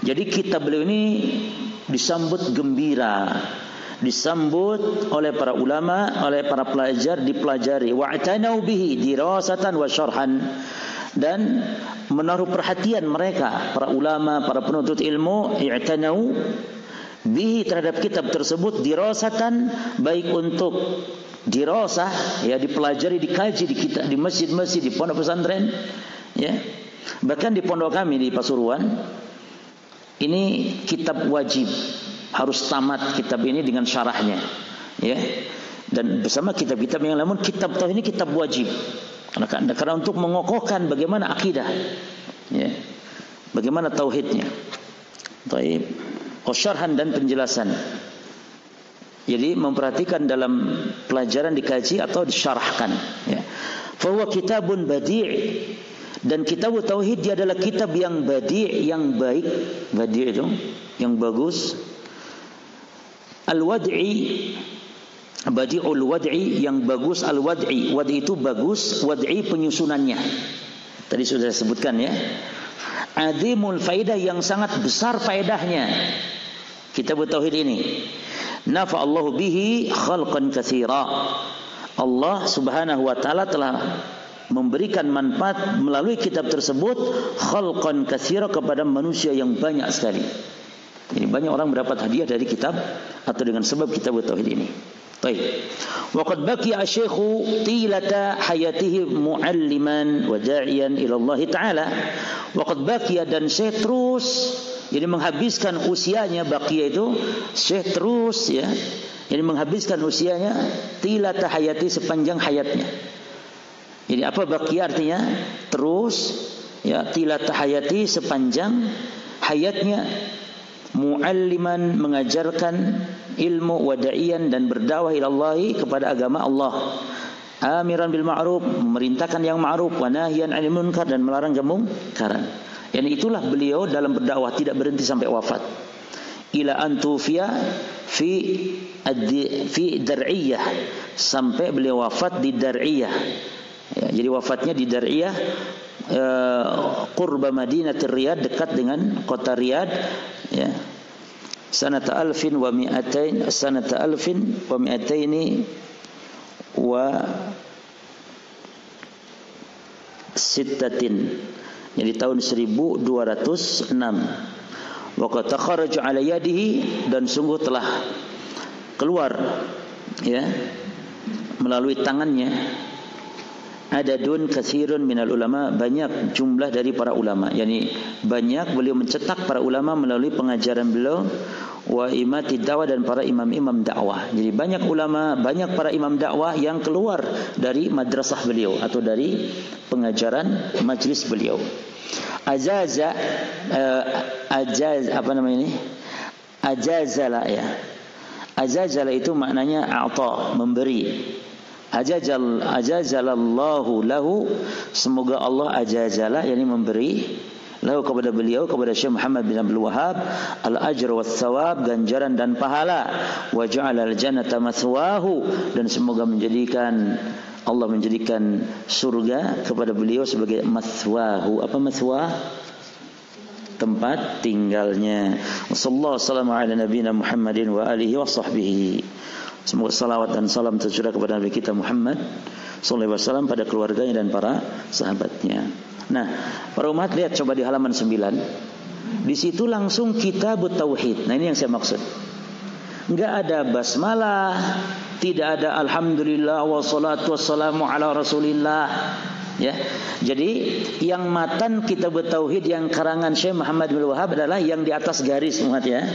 Jadi kitab beliau ini disambut gembira, disambut oleh para ulama, oleh para pelajar, dipelajari. Wa'tanau bihi dirasatan wa syarhan, dan menaruh perhatian mereka, para ulama, para penuntut ilmu, i'tanau bihi, terhadap kitab tersebut, dirasatan, baik untuk dirasah, ya, dipelajari, dikaji di masjid-masjid, di pondok pesantren, ya. Bahkan di pondok kami di Pasuruan ini kitab wajib, harus tamat kitab ini dengan syarahnya, ya. Dan bersama kitab-kitab yang lain, kitab tauhid ini kitab wajib, karena untuk mengokohkan bagaimana akidah, ya, bagaimana tauhidnya. Baik, syarhan dan penjelasan. Jadi memperhatikan dalam pelajaran dikaji atau disyarahkan, ya. Fa huwa kitabun badi', dan kitab tauhid dia adalah kitab yang badi', yang baik. Badi' itu yang bagus. Al-wad'i, badi'ul wad'i, yang bagus. Al-wad'i, wad'i itu bagus, wad'i penyusunannya. Tadi sudah saya sebutkan, ya. Azimul faidah, yang sangat besar faedahnya kitab tauhid ini. Nafa Allahu bihi khalqan katsira. Allah Subhanahu wa taala telah memberikan manfaat melalui kitab tersebut, khalqan katsira, kepada manusia yang banyak sekali. Jadi banyak orang mendapat hadiah dari kitab atau dengan sebab kitab tauhid ini. Baik. Wa qad baqiya asy-syaikhu tilata hayatihi mualliman wa da'iyan ila Allah taala. Wa qad baqiya, dan syekh terus, jadi menghabiskan usianya, baqiya itu syekh terus, ya. Jadi menghabiskan usianya, tilata hayati, sepanjang hayatnya. Jadi apa baqiya artinya? Terus, ya, tilata hayati, sepanjang hayatnya, mualliman, mengajarkan ilmu, wada'iyan, dan berdakwah ilallahi, kepada agama Allah, amiran bil ma'ruf, memerintahkan yang ma'ruf, wa nahyan 'anil munkar, dan melarang kemungkaran. Yani itulah beliau dalam berdakwah, tidak berhenti sampai wafat. Ila antufiya fi Dar'iyah, sampai beliau wafat di Dar'iyah. Ya, jadi wafatnya di Dar'iyah, qurba Madinatir Riyadh, dekat dengan kota Riyadh, ya. Sanata 1200 wa sittatin, jadi tahun 1206. Wa qad takharaja ala yadihi, dan sungguh telah keluar, ya, melalui tangannya, adadun katsirun minal ulama, banyak jumlah dari para ulama. Yani banyak beliau mencetak para ulama melalui pengajaran beliau, wa imati dakwah, dan para imam-imam dakwah. Jadi banyak ulama, banyak para imam dakwah yang keluar dari madrasah beliau atau dari pengajaran majlis beliau. Ajaza, apa namanya ini? Ajazala, ya. Ajazala itu maknanya a'ta, memberi. Ajazalallahu lahu, semoga Allah ajazala, yakni memberi, lahu, kepada beliau, kepada Syekh Muhammad bin Abdul Wahhab, al-ajr was thawab, ganjaran dan pahala, wa ja'ala al-jannata mathwahu, dan semoga Allah menjadikan surga kepada beliau sebagai mathwahu. Apa mathwah? Tempat tinggalnya. Wassallallahu wasallam ala nabiyina Muhammadin wa alihi wa sahbihi. Semoga salawat dan salam tercurah kepada Nabi kita Muhammad sallallahu alaihi wasallam, pada keluarganya dan para sahabatnya. Nah, para umat, lihat coba di halaman 9. Di situ langsung kitab tauhid. Nah, ini yang saya maksud. Enggak ada basmalah, tidak ada alhamdulillah wassalatu wassalamu ala rasulillah, ya. Jadi yang matan kitab tauhid yang karangan Syekh Muhammad bin Wahhab adalah yang di atas garis, umat, ya.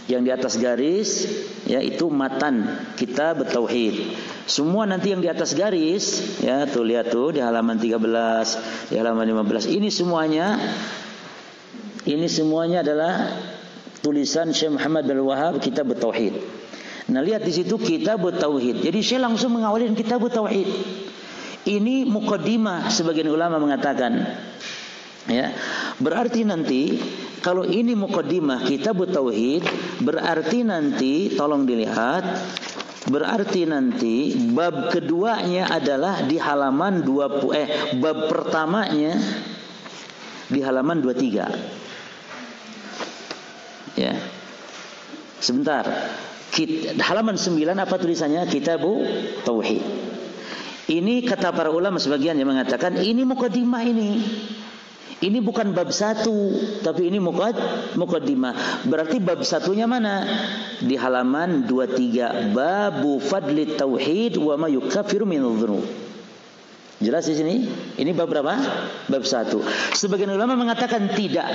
Yang di atas garis yaitu matan kitab tauhid. Semua nanti yang di atas garis ya, tuh lihat tuh di halaman 13, di halaman 15. Ini semuanya adalah tulisan Syekh Muhammad bin Wahab kitab tauhid. Nah, lihat di situ kitab tauhid. Jadi saya langsung mengawalin kitab tauhid. Ini muqaddimah, sebagian ulama mengatakan. Ya, berarti nanti kalau ini muqaddimah kitab tauhid, berarti nanti tolong dilihat, berarti nanti bab keduanya adalah di halaman bab pertamanya di halaman 23. Ya. Sebentar. Halaman 9 apa tulisannya? Kitabu tauhid. Ini kata para ulama sebagian yang mengatakan ini muqaddimah ini. Ini bukan bab 1, tapi ini muqaddimah. Berarti bab satunya mana? Di halaman 23, babu fadli tauhid wa ma yukaffiru minadh dhunub. Jelas di sini? Ini bab berapa? Bab 1. Sebagian ulama mengatakan tidak.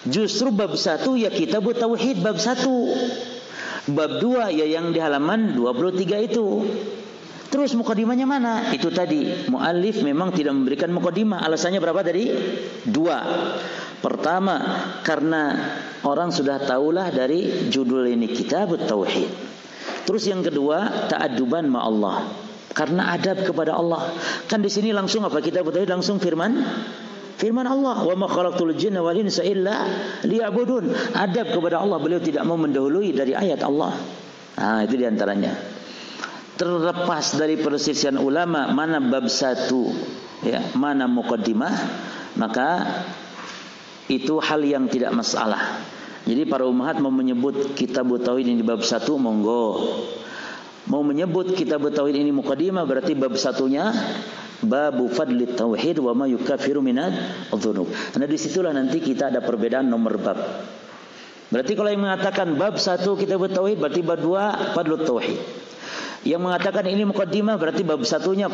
Justru bab 1 ya kitab tauhid bab 1. Bab 2 ya yang di halaman 23 itu. Terus muqaddimahnya mana? Itu tadi, muallif memang tidak memberikan muqaddimah. Alasannya berapa tadi? 2. Pertama, karena orang sudah tahulah dari judul ini kitab tauhid. Terus yang kedua, ta'adduban ma Allah. Karena adab kepada Allah. Kan di sini langsung apa? Kitab tauhid langsung firman Allah, wa ma khalaqtul jinna wal insa illa liya'budun. Adab kepada Allah, beliau tidak mau mendahului dari ayat Allah. Nah, itu diantaranya. Terlepas dari perselisihan ulama mana bab 1 ya, mana muqaddimah, maka itu hal yang tidak masalah. Jadi para ummahat mau menyebut kitab tauhid ini bab 1, monggo. Mau menyebut kitab tauhid ini muqaddimah, berarti bab 1-nya babu fadli tauhid wa ma yukaffiru minadh dhunub. Nah, disitulah nanti kita ada perbedaan nomor bab. Berarti kalau yang mengatakan bab 1 kitab tauhid, berarti bab 2 fadlu tauhid. Yang mengatakan ini muqaddimah, berarti bab 1-nya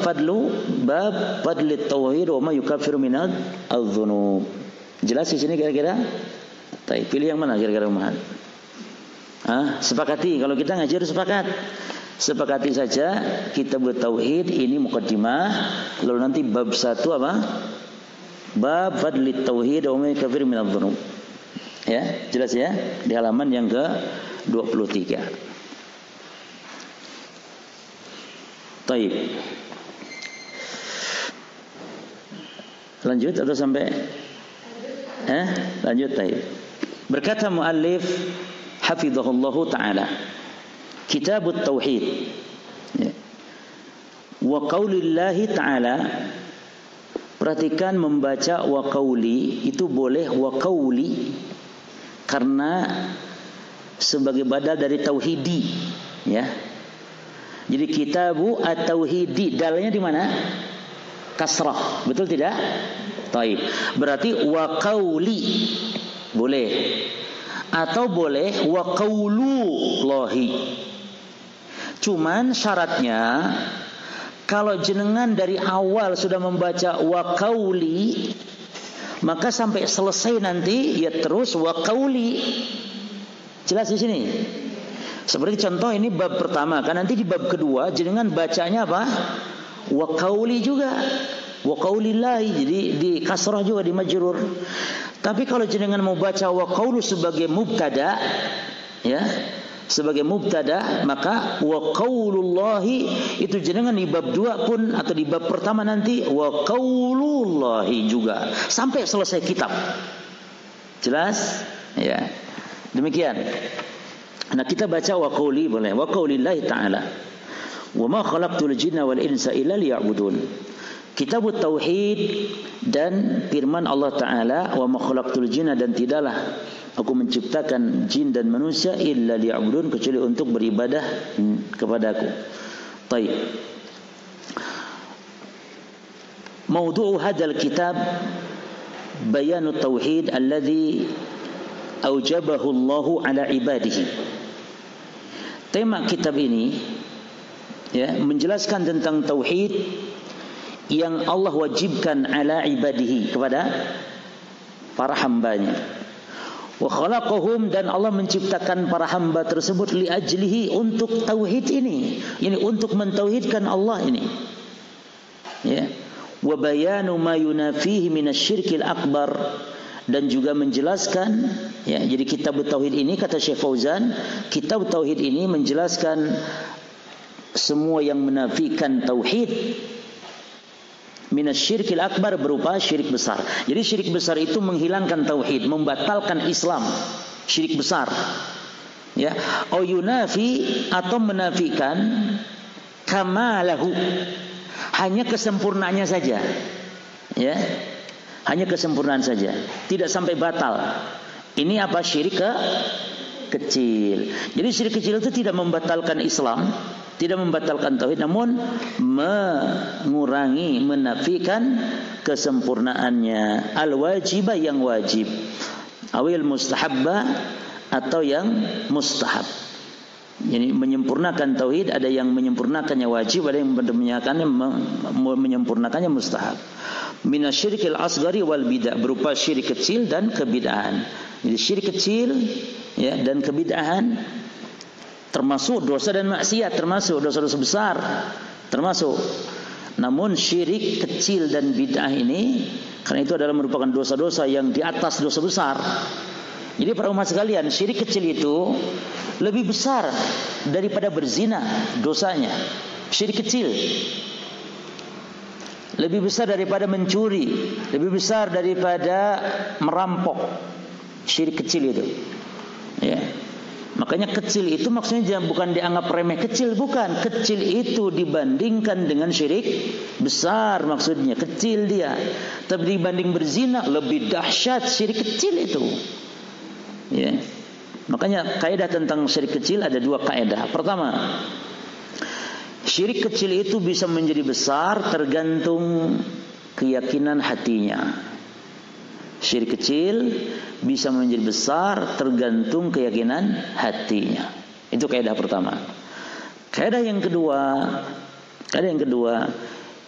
bab fadli tauhid wa ma yukaffiru minadh dhunub. Jelas di sini kira-kira? Baik, pilih yang mana kira-kira Muhammad? Sepakati, kalau kita ngajar sepakat. Sepakati saja kitab tauhid ini muqaddimah, lalu nanti bab 1 apa? Bab fadli tauhid wa ma yukaffiru minadh dhunub. Ya, jelas ya? Di halaman yang ke-23. Taib. Lanjut atau sampai? Lanjut, taib. Berkata muallif hafizahullahu taala, Kitabut Tauhid. Ya. Wa qaulillahi taala. Perhatikan membaca wa qauli itu boleh wa qauli karena sebagai badal dari tauhidi, ya. Jadi kitabu at-tauhidi, dalnya di mana? Kasrah, betul tidak? Taib. Berarti wa qauli boleh. Atau boleh wa qaulullahi. Cuman syaratnya kalau jenengan dari awal sudah membaca wa qauli, maka sampai selesai nanti ya terus wa qauli. Jelas di sini? Seperti contoh ini bab pertama, kan nanti di bab kedua jenengan bacanya apa? Wa qauli juga. Wa qaulillahi, jadi di kasrah juga, di majrur. Tapi kalau jenengan mau baca wa qaulu sebagai mubtada, ya, sebagai mubtada, maka wa qaulullahi itu jenengan di bab 2 pun atau di bab pertama nanti wa qaulullahi juga sampai selesai kitab. Jelas? Ya. Demikian. Nah, kita baca wa qauli boleh, wa qaulillahi ta'ala. Wa ma khalaqtul jinna wal insa illa liya'budun. Kitabut tauhid dan firman Allah Ta'ala, wa ma khalaqtul jinna, dan tidaklah aku menciptakan jin dan manusia illa liya'budun, kecuali untuk beribadah kepadaku. Baik. Mawdu'u hadzal kitab bayanut tauhid alladhi aujabahu Allahu ala ibadihi. Tema kitab ini ya menjelaskan tentang tauhid yang Allah wajibkan ala ibadihi, kepada para hambanya. Wa khalaqahum, dan Allah menciptakan para hamba tersebut li ajlihi, untuk tauhid ini untuk mentauhidkan Allah ini. Ya. Wa bayanu ma yunafihi minasyirkil akbar, dan juga menjelaskan, ya, jadi kitab tauhid ini, kata Syekh Fauzan, kitab tauhid ini menjelaskan semua yang menafikan tauhid minasyirkil akbar, berupa syirik besar. Jadi syirik besar itu menghilangkan tauhid, membatalkan Islam, syirik besar. Ya, au yunafi, atau menafikan kamalahu, hanya kesempurnaannya saja. Ya. Hanya kesempurnaan saja, tidak sampai batal. Ini apa? Syirik kecil. Jadi syirik kecil itu tidak membatalkan Islam, tidak membatalkan tauhid, namun mengurangi, menafikan kesempurnaannya. Al-wajibah, yang wajib, awil mustahabbah, atau yang mustahab. Jadi menyempurnakan tauhid, ada yang menyempurnakannya wajib, ada yang menyempurnakannya mustahab. Minasyirkil asghari wal bid'ah, berupa syirik kecil dan kebid'ahan. Jadi syirik kecil, ya, dan kebid'ahan termasuk dosa dan maksiat, termasuk dosa-dosa besar, termasuk. Namun syirik kecil dan bid'ah ini, karena itu adalah merupakan dosa-dosa yang di atas dosa besar. Jadi para umat sekalian, syirik kecil itu lebih besar daripada berzina dosanya. Syirik kecil lebih besar daripada mencuri, lebih besar daripada merampok. Syirik kecil itu, ya. Makanya kecil itu maksudnya bukan dianggap remeh kecil, bukan. Kecil itu dibandingkan dengan syirik besar, maksudnya kecil dia. Tapi dibanding berzina lebih dahsyat syirik kecil itu. Ya. Makanya kaidah tentang syirik kecil ada dua kaidah. Pertama, syirik kecil itu bisa menjadi besar tergantung keyakinan hatinya. Syirik kecil bisa menjadi besar tergantung keyakinan hatinya. Itu kaidah pertama. Kaidah yang kedua,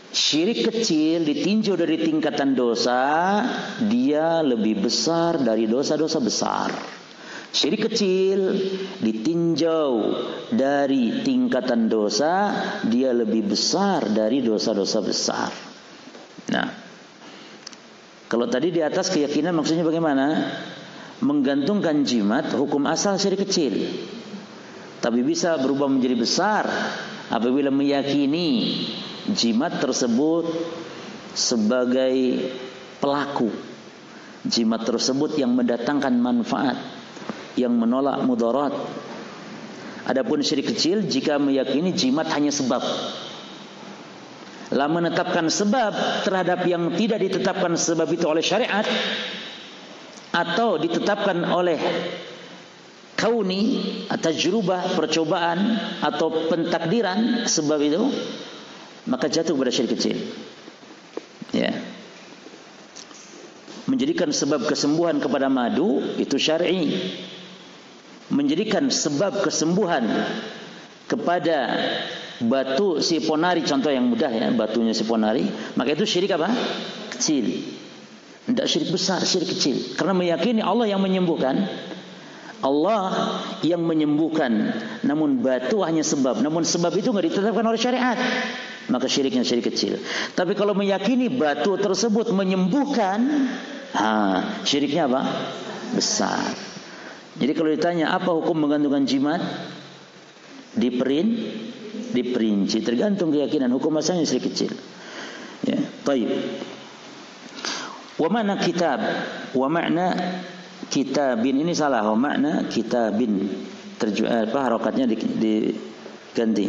syirik kecil ditinjau dari tingkatan dosa, dia lebih besar dari dosa-dosa besar. Syirik kecil ditinjau dari tingkatan dosa, dia lebih besar dari dosa-dosa besar. Nah, kalau tadi di atas keyakinan maksudnya bagaimana? Menggantungkan jimat, hukum asal syirik kecil, tapi bisa berubah menjadi besar apabila meyakini jimat tersebut sebagai pelaku, jimat tersebut yang mendatangkan manfaat, yang menolak mudarat. Adapun syirik kecil jika meyakini jimat hanya sebab, lah menetapkan sebab terhadap yang tidak ditetapkan sebab itu oleh syariat, atau ditetapkan oleh kauni, tajrubah, percobaan, atau pentakdiran sebab itu, maka jatuh kepada syirik kecil. Ya. Menjadikan sebab kesembuhan kepada madu itu syar'i. Menjadikan sebab kesembuhan kepada batu si ponari, contoh yang mudah ya, batunya si ponari, maka itu syirik apa? Kecil. Tidak syirik besar, syirik kecil. Karena meyakini Allah yang menyembuhkan, Allah yang menyembuhkan, namun batu hanya sebab, namun sebab itu tidak ditetapkan oleh syariat, maka syiriknya syirik kecil. Tapi kalau meyakini batu tersebut menyembuhkan, syiriknya apa? Besar. Jadi kalau ditanya apa hukum menggantungkan jimat, diperinci tergantung keyakinan, hukum asalnya syirik kecil. Ya, baik. Wa makna kitab, wa makna kitabin, ini salah, wa makna kitabin, harokatnya diganti.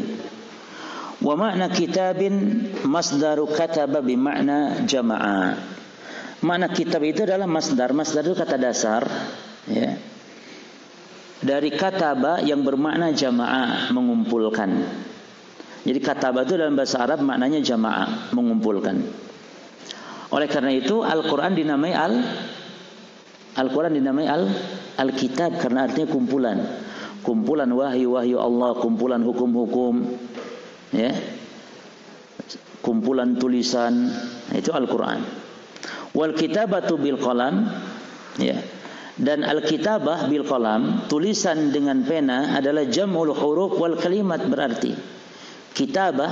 Wa makna kitabin masdaru kataba bimakna jama'a. Makna kitab itu adalah masdar itu kata dasar, ya, dari kataba yang bermakna jamaah, mengumpulkan. Jadi kataba itu dalam bahasa Arab maknanya jamaah, mengumpulkan. Oleh karena itu Al-Quran dinamai Al-Kitab karena artinya kumpulan wahyu Allah, kumpulan hukum-hukum, ya, kumpulan tulisan, itu Al-Quran. Wal kitabatu bil qalam, ya, Dan al-kitabah bil qalam, tulisan dengan pena adalah jam'ul huruf wal kalimat, berarti kitabah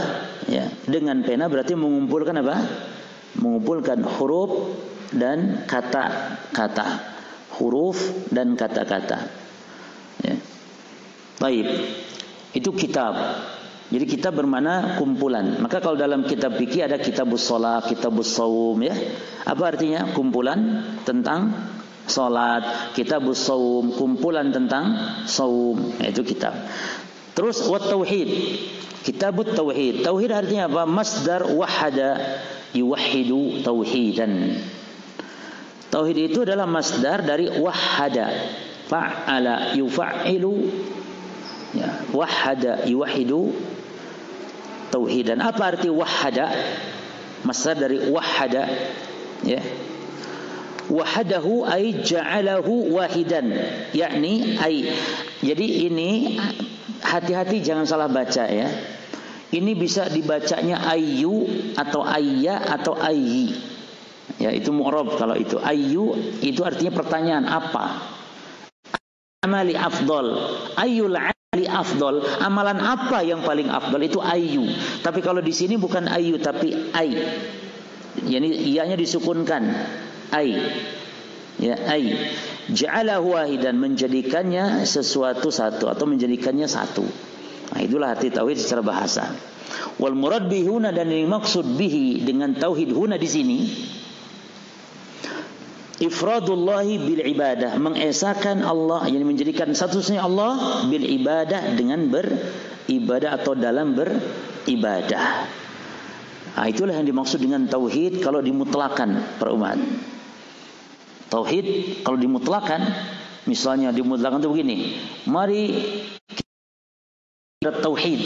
ya dengan pena berarti mengumpulkan apa? Mengumpulkan huruf dan kata-kata. Huruf dan kata-kata. Ya. Baik. Itu kitab. Jadi kitab bermakna kumpulan. Maka kalau dalam kitab fikih ada kitabus shalah, kitabus shaum ya. Apa artinya? Kumpulan tentang salat. Kitabus shaum, kumpulan tentang shaum. Itu kitab. Terus wat tauhid. Kitabut tauhid. Tauhid artinya apa? Masdar wahada yuwahhidu tauhidan. Tauhid itu adalah masdar dari wahada. Fa'ala yufa''ilu, ya, wahada yuwahhidu tauhidan. Apa arti wahada? Masdar dari wahada, ya. Wahadahu ay ja'alahu wahidan, yakni ay. Jadi ini hati-hati jangan salah baca ya. Ini bisa dibacanya ayu atau ayya atau ayyi. Ya, itu mu'rab kalau itu. Ayu itu artinya pertanyaan apa? Amali afdal. Ayul amali afdal. Amalan apa yang paling afdal? Itu ayu. Tapi kalau di sini bukan ayu tapi ay. Yani iyanya disukunkan. Ay. Ya, ay. Ja'alahu wahidan, menjadikannya sesuatu satu atau menjadikannya satu. Nah, itulah arti tauhid secara bahasa. Wal murad bihi huna, dan yang maksud bihi dengan tauhid huna di sini ifradullahi bil ibadah, mengesahkan Allah, yang menjadikan satu-satunya Allah bil ibadah, dengan beribadah atau dalam beribadah. Nah, itulah yang dimaksud dengan tauhid kalau dimutlakan para umat. Tauhid kalau dimutlakan, misalnya dimutlakan itu begini, mari kita tauhid.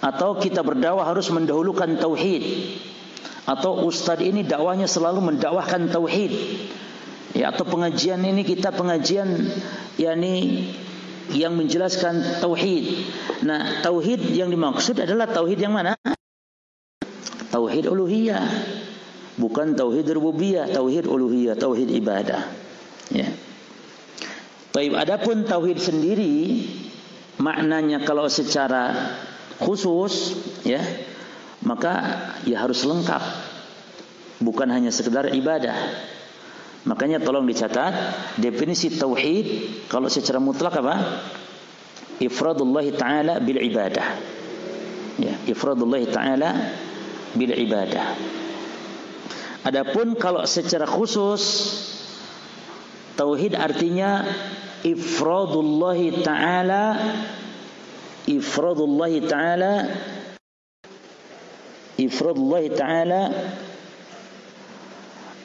Atau kita berdakwah harus mendahulukan tauhid. Atau ustaz ini dakwahnya selalu mendakwahkan tauhid. Ya, atau pengajian ini kita pengajian yakni yang menjelaskan tauhid. Nah, tauhid yang dimaksud adalah tauhid yang mana? Tauhid uluhiyah. Bukan tauhid rububiyah, tauhid uluhiyah, tauhid ibadah. Ya. Baik, adapun tauhid sendiri maknanya kalau secara khusus ya, maka ya harus lengkap, bukan hanya sekedar ibadah. Makanya tolong dicatat definisi tauhid kalau secara mutlak apa? Ifradullah ta'ala bil ibadah. Ya, ifradullah ta'ala bil ibadah. Adapun kalau secara khusus tauhid artinya ifradullah ta'ala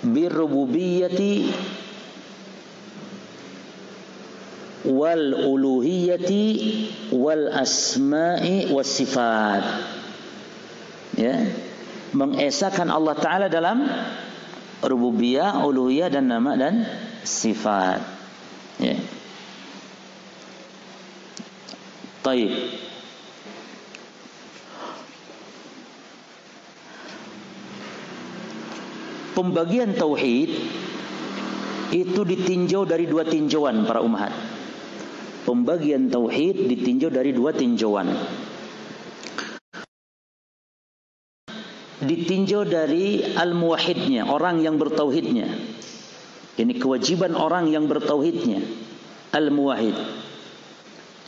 birrububiyyati wal uluhiyyati wal asma'i was sifat. Ya, mengesahkan Allah Ta'ala dalam rububiyah, uluhiyah, dan nama dan sifat. Ya. Baik. Pembagian tauhid itu ditinjau dari dua tinjauan para umat. Pembagian tauhid ditinjau dari dua tinjauan. Ditinjau dari al-muwahhidnya, orang yang bertauhidnya. Ini kewajiban orang yang bertauhidnya, al-muwahhid.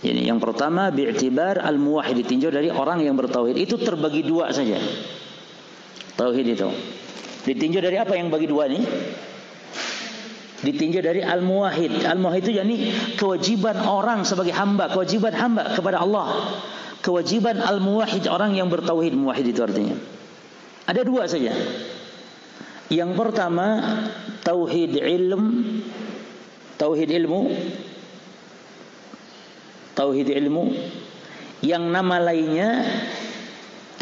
Ini yang pertama bi'tibar al-muwahhid, ditinjau dari orang yang bertauhid. Itu terbagi dua saja. Tauhid itu ditinjau dari apa yang bagi dua nih? Ditinjau dari al-muwahhid. Al-muwahhid itu yakni kewajiban orang sebagai hamba, kewajiban hamba kepada Allah. Kewajiban al-muwahhid, orang yang bertauhid. Muwahhid itu artinya ada dua saja. Yang pertama tauhid ilmu, yang nama lainnya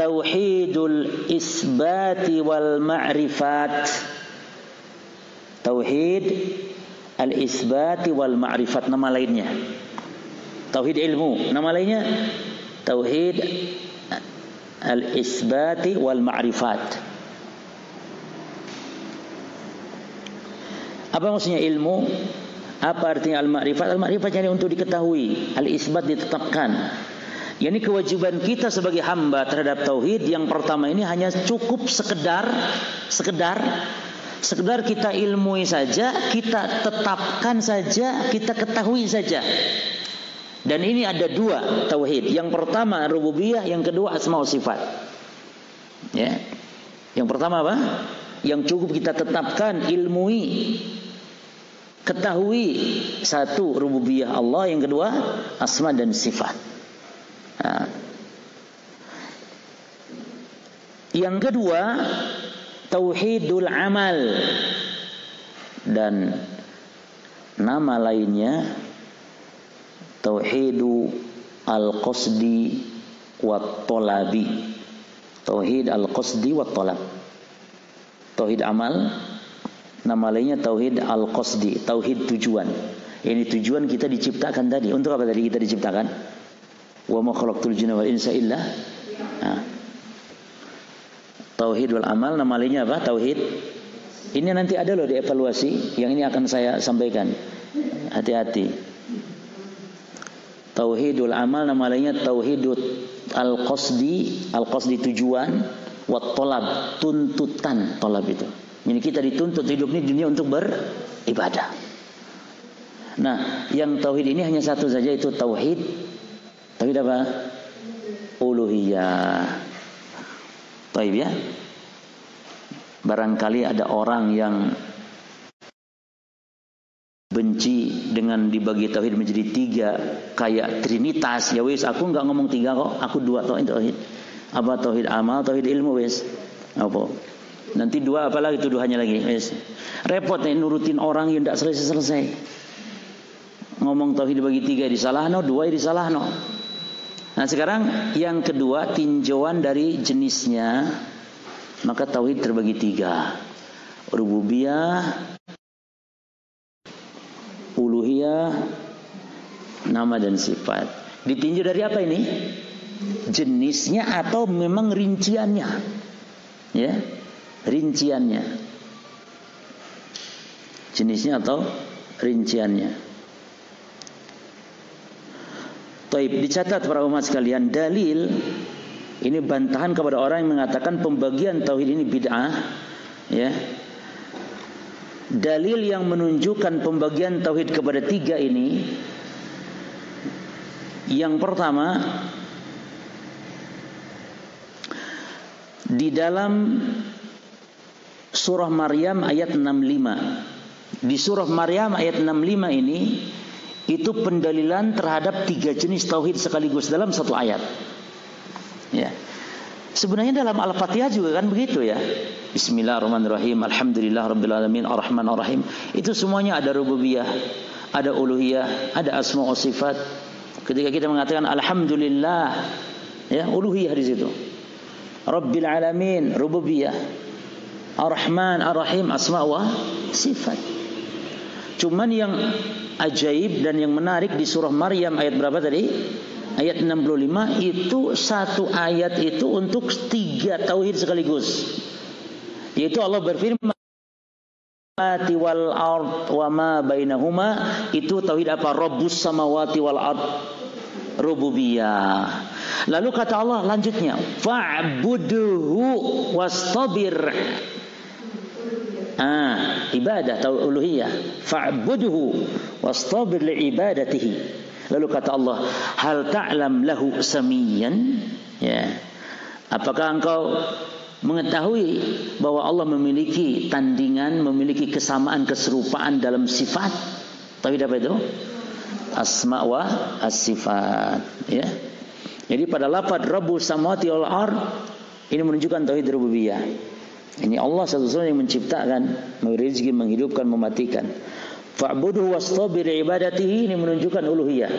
tauhidul isbati wal ma'rifat. Tauhid al-isbati wal ma'rifat, nama lainnya. Tauhid ilmu, nama lainnya tauhid al-isbati wal ma'rifat. Apa maksudnya ilmu? Apa artinya al-ma'rifat? Al-ma'rifat jadi untuk diketahui, al-isbat ditetapkan. Yani kewajiban kita sebagai hamba terhadap tauhid yang pertama ini hanya cukup sekedar kita ilmui saja, kita tetapkan saja, kita ketahui saja. Dan ini ada dua tauhid. Yang pertama rububiyah, yang kedua asma wa sifat. Ya. Yang pertama apa? Yang cukup kita tetapkan, ilmui, ketahui. Satu rububiyah Allah, yang kedua asma dan sifat. Nah. Yang kedua tauhidul amal, dan nama lainnya tauhidu al-qasdi wat talabi. Tauhid al-qasdi wat talab. Tauhid amal, nama lainnya tauhid al-qasdi, tauhid tujuan. Ini tujuan kita diciptakan tadi. Untuk apa tadi kita diciptakan? Wa ma khalaqtul jinna wal insa illa. Nah. Tauhid wal amal, nama lainnya apa? Tauhid. Ini nanti ada loh di evaluasi, yang ini akan saya sampaikan. Hati-hati. Tauhidul amal, nama lainnya tauhidul al-qasdi tujuan, wat talab, tuntutan, talab itu. Jadi kita dituntut hidup ini dunia untuk beribadah. Nah, yang tauhid ini hanya satu saja, itu tauhid apa? Uluhiyah. Baik ya. Barangkali ada orang yang benci dengan dibagi tauhid menjadi tiga, kayak trinitas. Ya wis, aku enggak ngomong tiga kok, aku dua tauhid. Apa tauhid amal, tauhid ilmu wis. Apa? Nanti dua apalagi tuduhannya lagi, wis. Repot nih nurutin orang yang enggak selesai-selesai. Ngomong tauhid dibagi tiga disalahno, dua disalahno. Nah sekarang yang kedua, tinjauan dari jenisnya, maka tauhid terbagi tiga: rububiyah, uluhiyah, nama dan sifat. Ditinjau dari apa ini? Jenisnya atau memang rinciannya? Ya, rinciannya. Jenisnya atau rinciannya. Taib, dicatat para umat sekalian, dalil ini bantahan kepada orang yang mengatakan pembagian tauhid ini bid'ah, ya. Dalil yang menunjukkan pembagian tauhid kepada tiga ini, yang pertama di dalam surah Maryam ayat 65. Di surah Maryam ayat 65 ini, itu pendalilan terhadap tiga jenis tauhid sekaligus dalam satu ayat. Ya. Sebenarnya dalam Al-Fatihah juga kan begitu ya. Bismillahirrahmanirrahim. Alhamdulillahirabbil alamin arrahmanir rahim. Itu semuanya ada rububiyah, ada uluhiyah, ada asma wa sifat. Ketika kita mengatakan alhamdulillah, ya, uluhiyah di situ. Rabbil alamin, rububiyah. Ar-Rahman, Ar-Rahim, asma wa sifat. Cuman yang ajaib dan yang menarik di surah Maryam ayat berapa tadi? Ayat 65, itu satu ayat itu untuk tiga tauhid sekaligus. Yaitu Allah berfirman wal ard wa ma bainahuma, itu tauhid apa? Rabbus samawati wal ard, rububiyah. Lalu kata Allah lanjutnya, fa'budhu wastabir. Ibadah atau uluhiyah, fa'budhu wastabir li'ibadatihi. Lalu kata Allah, hal ta'lam lahu samiyan, ya. Apakah engkau mengetahui bahwa Allah memiliki tandingan, memiliki kesamaan, keserupaan dalam sifat? Tauhid apa itu? Asma wa as-sifat, ya. Jadi pada lafaz Rabbus samawati wal ard ini menunjukkan tauhid rububiyah. Ini Allah satu-satunya yang menciptakan, memberi rezeki, menghidupkan, mematikan. Fa'budhu wastabir ibadatihi, ini menunjukkan uluhiyah.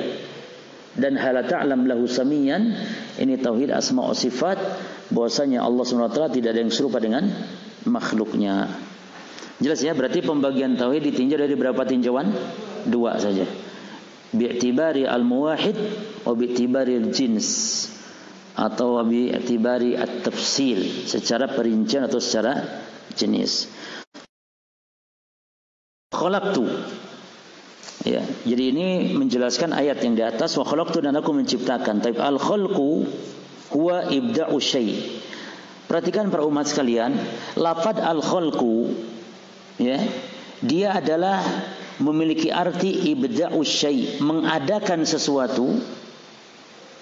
Dan hal ta'lam lahu samiyan, ini tauhid asma wa sifat, bahwasanya Allah SWT tidak ada yang serupa dengan makhluknya. Jelas ya, berarti pembagian tauhid ditinjau dari berapa tinjauan? Dua saja. Bi'tibari al-muwahid wa bi'tibari al-jins, atau bi'tibari at-tafsil, secara perincian atau secara jenis. khalaqtu. Ya, jadi ini menjelaskan ayat yang di atas, wa khalaqtu, dan aku menciptakan. Tapi al-khalqu huwa ibda'u syai'. Perhatikan para umat sekalian, lafaz al-khalqu, ya, dia adalah memiliki arti ibda'u syai', mengadakan sesuatu,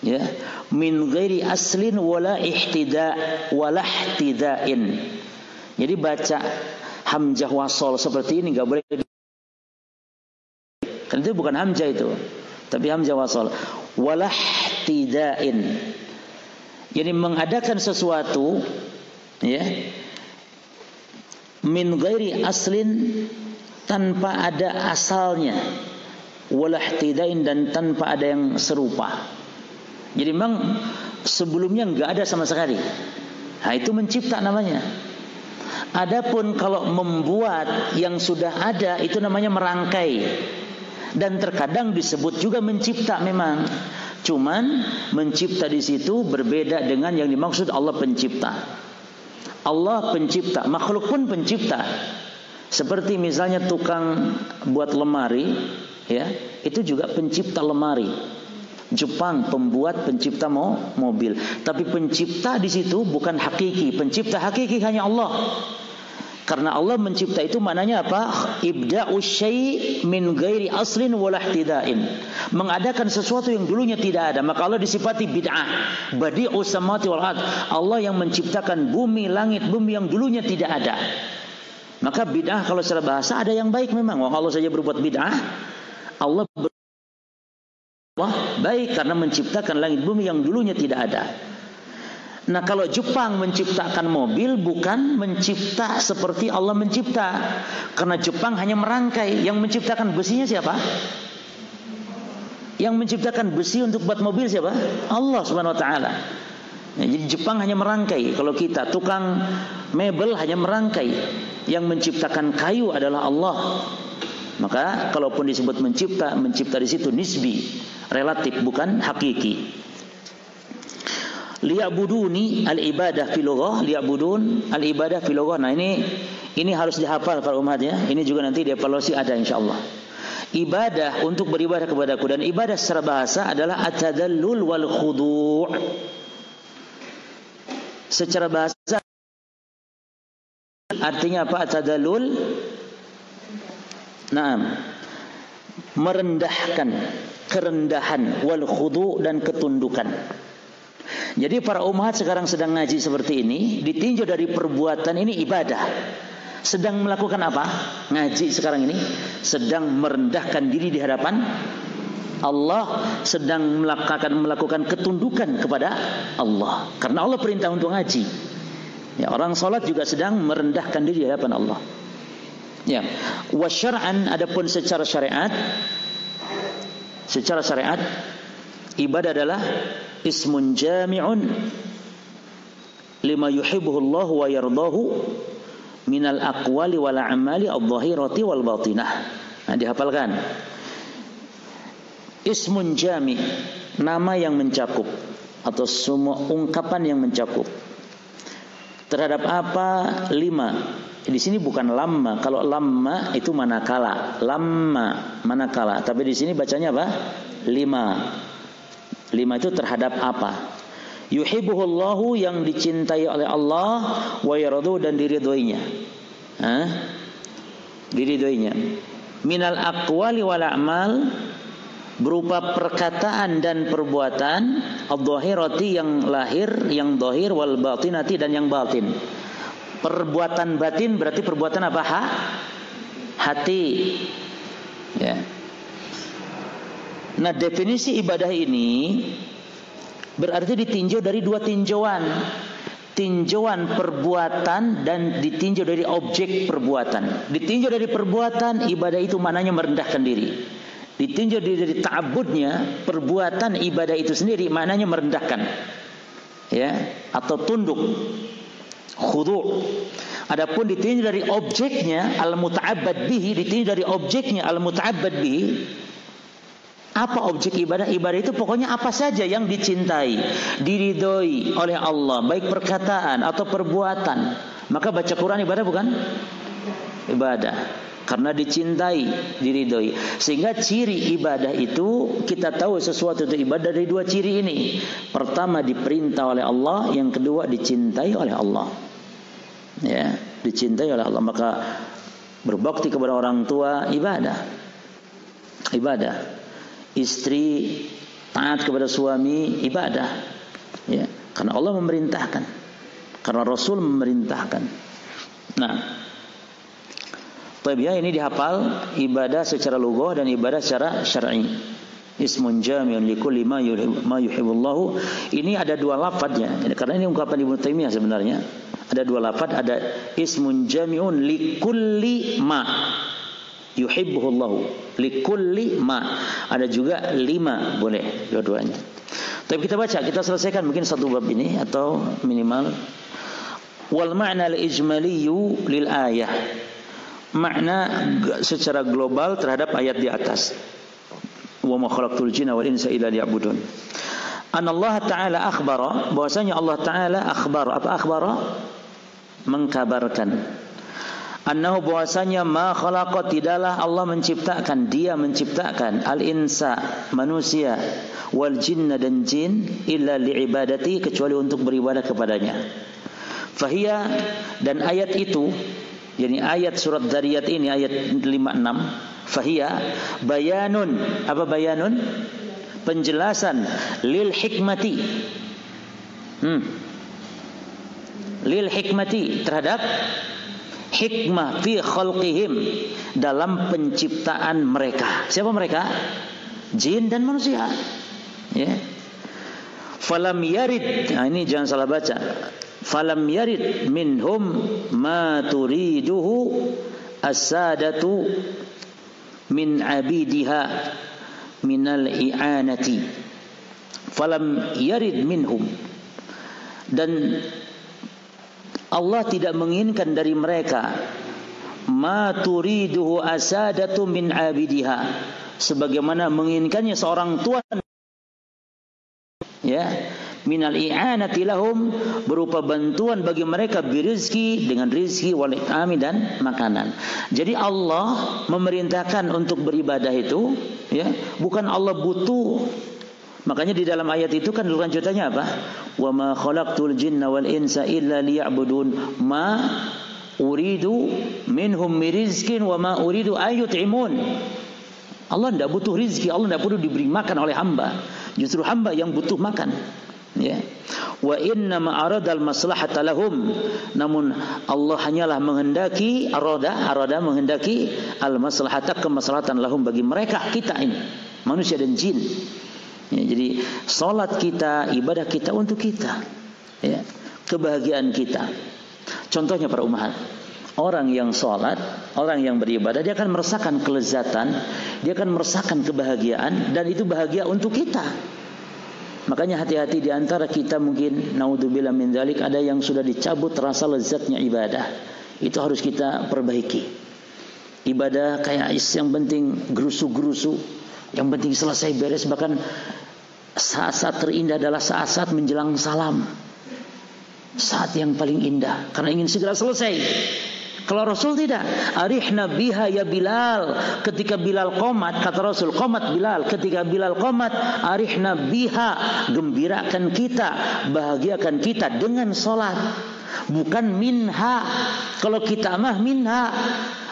ya, min ghairi aslin wala ihtida' wala ihtida'in. Jadi baca hamzah wasol seperti ini enggak boleh. Kan itu bukan hamzah itu, tapi hamzah wasol. Walahtida'in. Jadi mengadakan sesuatu, ya, min ghairi aslin, tanpa ada asalnya, walahtida'in, dan tanpa ada yang serupa. Jadi memang sebelumnya enggak ada sama sekali. Nah, itu mencipta namanya. Adapun kalau membuat yang sudah ada, itu namanya merangkai. Dan terkadang disebut juga mencipta memang. Cuman mencipta di situ berbeda dengan yang dimaksud Allah pencipta. Allah pencipta, makhluk pun pencipta. Seperti misalnya tukang buat lemari, ya, itu juga pencipta lemari. Jepang pembuat pencipta mobil. Tapi pencipta di situ bukan hakiki. Pencipta hakiki hanya Allah. Karena Allah mencipta itu maknanya apa? Ibda'u syai' min ghairi aslin wala ihtida'in. Mengadakan sesuatu yang dulunya tidak ada. Maka Allah disifati bid'ah. Badi'us samawati wal ard. Allah yang menciptakan bumi, langit, bumi yang dulunya tidak ada. Maka bid'ah kalau secara bahasa ada yang baik memang. Wah, Allah saja berbuat bid'ah. Allah baik karena menciptakan langit bumi yang dulunya tidak ada. Nah, kalau Jepang menciptakan mobil, bukan mencipta seperti Allah mencipta. Karena Jepang hanya merangkai. Yang menciptakan besinya siapa? Yang menciptakan besi untuk buat mobil siapa? Allah Subhanahu wa taala. Nah, jadi Jepang hanya merangkai. Kalau kita tukang mebel hanya merangkai. Yang menciptakan kayu adalah Allah. Maka kalaupun disebut mencipta, mencipta di situ nisbi, relatif, bukan hakiki. Liya'buduni al-ibadah fil lughah, liya'budun al-ibadah fil lughah. Nah, ini harus dihafal para umat ya. Ini juga nanti dievaluasi ada insyaallah. Ibadah, untuk beribadah kepadaku, dan ibadah secara bahasa adalah at-tadallul wal khudu'. Secara bahasa artinya apa at-tadallul? Naam. Merendahkan, kerendahan, wal khudu', dan ketundukan. Jadi para umat sekarang sedang ngaji seperti ini, ditinjau dari perbuatan ini ibadah. Sedang melakukan apa? Ngaji sekarang ini sedang merendahkan diri di hadapan Allah, sedang melakukan ketundukan kepada Allah. Karena Allah perintah untuk ngaji. Ya, orang salat juga sedang merendahkan diri di hadapan Allah. Ya, wa syar'an, adapun secara syariat ibadah adalah ismun jami'un lima yuhibbuhu Allah wa yardahu minal aqwali wal a'mali adh-dhahirati wal batinah. Nah, dihafalkan. Ismun jami', nama yang mencakup atau semua ungkapan yang mencakup. Terhadap apa? Lima. Di sini bukan lamma. Kalau lamma itu manakala. Lamma manakala. Tapi di sini bacanya apa? Lima. Lima itu terhadap apa? Yuhibbuhullahu, yang dicintai oleh Allah, wa yaradu, dan diridhoinya. Diridhoinya. Minal aqwali wal a'mal, berupa perkataan dan perbuatan, adh-dhahirati, yang lahir, yang dhahir, wal batinati, dan yang batin. Perbuatan batin berarti perbuatan apa? Hati. Ya. Nah, definisi ibadah ini berarti ditinjau dari dua tinjauan. Tinjauan perbuatan dan ditinjau dari objek perbuatan. Ditinjau dari perbuatan, ibadah itu maknanya merendahkan diri. Ditinjau dari ta'abbudnya, perbuatan ibadah itu sendiri maknanya merendahkan. Ya, atau tunduk. Khudu'. Adapun ditinjau dari objeknya, al-muta'abbad bihi, ditinjau dari objeknya al-muta'abbad bihi. Apa objek ibadah? Ibadah itu pokoknya apa saja yang dicintai, diridhoi oleh Allah, baik perkataan atau perbuatan. Maka baca Quran ibadah bukan? Ibadah. karena dicintai, diridhoi. Sehingga ciri ibadah itu, kita tahu sesuatu itu ibadah dari dua ciri ini. Pertama diperintah oleh Allah, yang kedua dicintai oleh Allah. Ya, dicintai oleh Allah. Maka berbakti kepada orang tua ibadah. Ibadah. Istri taat kepada suami ibadah. Ya, karena Allah memerintahkan. Karena Rasul memerintahkan. Nah, ya, ini dihafal ibadah secara lughah dan ibadah secara syar'i. Ismun jami'un likulli ma yuhibbullahu. Ini ada dua lafadznya. Karena ini ungkapan Ibnu Taimiyah sebenarnya. Ada dua lafadz, ada ismun jami'un likulli ma yuhibbuhullahu. Likulli ma. Ada juga lima, boleh dua-duanya. Tapi kita baca, kita selesaikan mungkin satu bab ini atau minimal. Wal ma'na al-ijmaliyyu lil ayah. Makna secara global terhadap ayat di atas. Wa ma khalaqtul jinna wal insa illa liya'budun. Allah Ta'ala akhbara, bahwasanya Allah Ta'ala akhbara? Mengkabarkan. Annahu, bahwasanya ma khalaqa, tidaklah Allah menciptakan, dia menciptakan al-insa, manusia, wal jinna, dan jin, illa li'ibadati, kecuali untuk beribadah kepadanya. Fahiya, dan ayat itu, yani ayat surat Dzariyat ini ayat 56, fahiya bayanun, apa bayanun? Penjelasan lil hikmati. Lil hikmati, terhadap hikmah fi khalqihim, dalam penciptaan mereka. Siapa mereka? Jin dan manusia. Ya. Falam yarid, nah ini jangan salah baca. Falam yarid minhum ma turiduhu as-sadatu min abidiha minal i'anati. Falam yarid minhum, dan Allah tidak menginginkan dari mereka ma turiduhu as-sadatu min abidiha, sebagaimana menginginkannya seorang tuan, ya, minal i'anati lahum, berupa bantuan bagi mereka, birizki, dengan rizki, wal ikami, dan makanan. Jadi Allah memerintahkan untuk beribadah itu, ya, bukan Allah butuh. Makanya di dalam ayat itu kan lanjutannya apa? Wa ma khalaqtul jinna wal insa illa liya'budun ma uridu minhum mirizkin wa ma uridu ayyut'imun. Allah tidak butuh rizki, Allah tidak perlu diberi makan oleh hamba. Justru hamba yang butuh makan. Ya. Wa inna ma aradal maslahata lahum, namun Allah hanyalah menghendaki arada menghendaki al maslahata, kemaslahatan lahum, bagi mereka, kita ini manusia dan jin. Ya, jadi salat kita, ibadah kita untuk kita, ya, kebahagiaan kita. Contohnya para ummahat, orang yang salat, orang yang beribadah, dia akan merasakan kelezatan, dia akan merasakan kebahagiaan, dan itu bahagia untuk kita. Makanya hati-hati di antara kita, mungkin naudzubillah min dzalik, ada yang sudah dicabut rasa lezatnya ibadah. Itu harus kita perbaiki. Ibadah kayak yang penting gerusu-gerusu, yang penting selesai beres. Bahkan saat-saat terindah adalah saat-saat menjelang salam, saat yang paling indah, karena ingin segera selesai. Kalau Rasul tidak, arihna biha ya Bilal. Ketika Bilal qomat, kata Rasul, qomat Bilal. Ketika Bilal qomat, arihna biha, gembirakan kita, bahagiakan kita dengan solat, bukan minha. Kalau kita mah minha,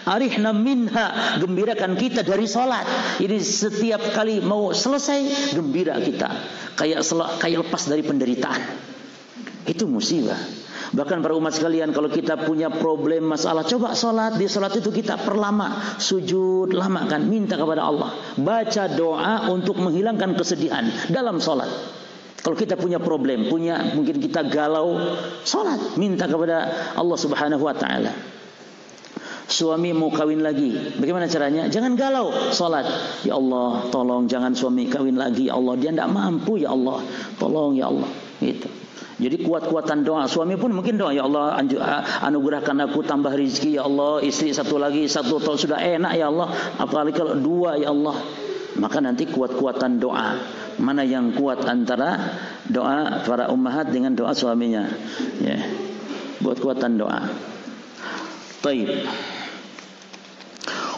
arihna minha, gembirakan kita dari solat. Jadi setiap kali mau selesai, gembira kita, kayak lepas dari penderitaan. Itu musibah. Bahkan para umat sekalian, kalau kita punya problem masalah, coba sholat. Di sholat itu kita perlama, sujud lama kan, minta kepada Allah, baca doa untuk menghilangkan kesedihan dalam sholat. Kalau kita punya problem, mungkin kita galau, sholat, minta kepada Allah Subhanahu Wa Taala. Suami mau kawin lagi, bagaimana caranya? Jangan galau, sholat. Ya Allah, tolong jangan suami kawin lagi. Ya Allah, dia tidak mampu. Ya Allah, tolong ya Allah. Gitu. Jadi kuat-kuatan doa. Suami pun mungkin doa, ya Allah anugerahkan aku tambah rezeki, ya Allah, istri satu lagi, satu tahun sudah enak, ya Allah, apalagi kalau dua, ya Allah. Maka nanti kuat-kuatan doa. Mana yang kuat antara doa para ummahat dengan doa suaminya? Ya, buat kuatan doa. Taib.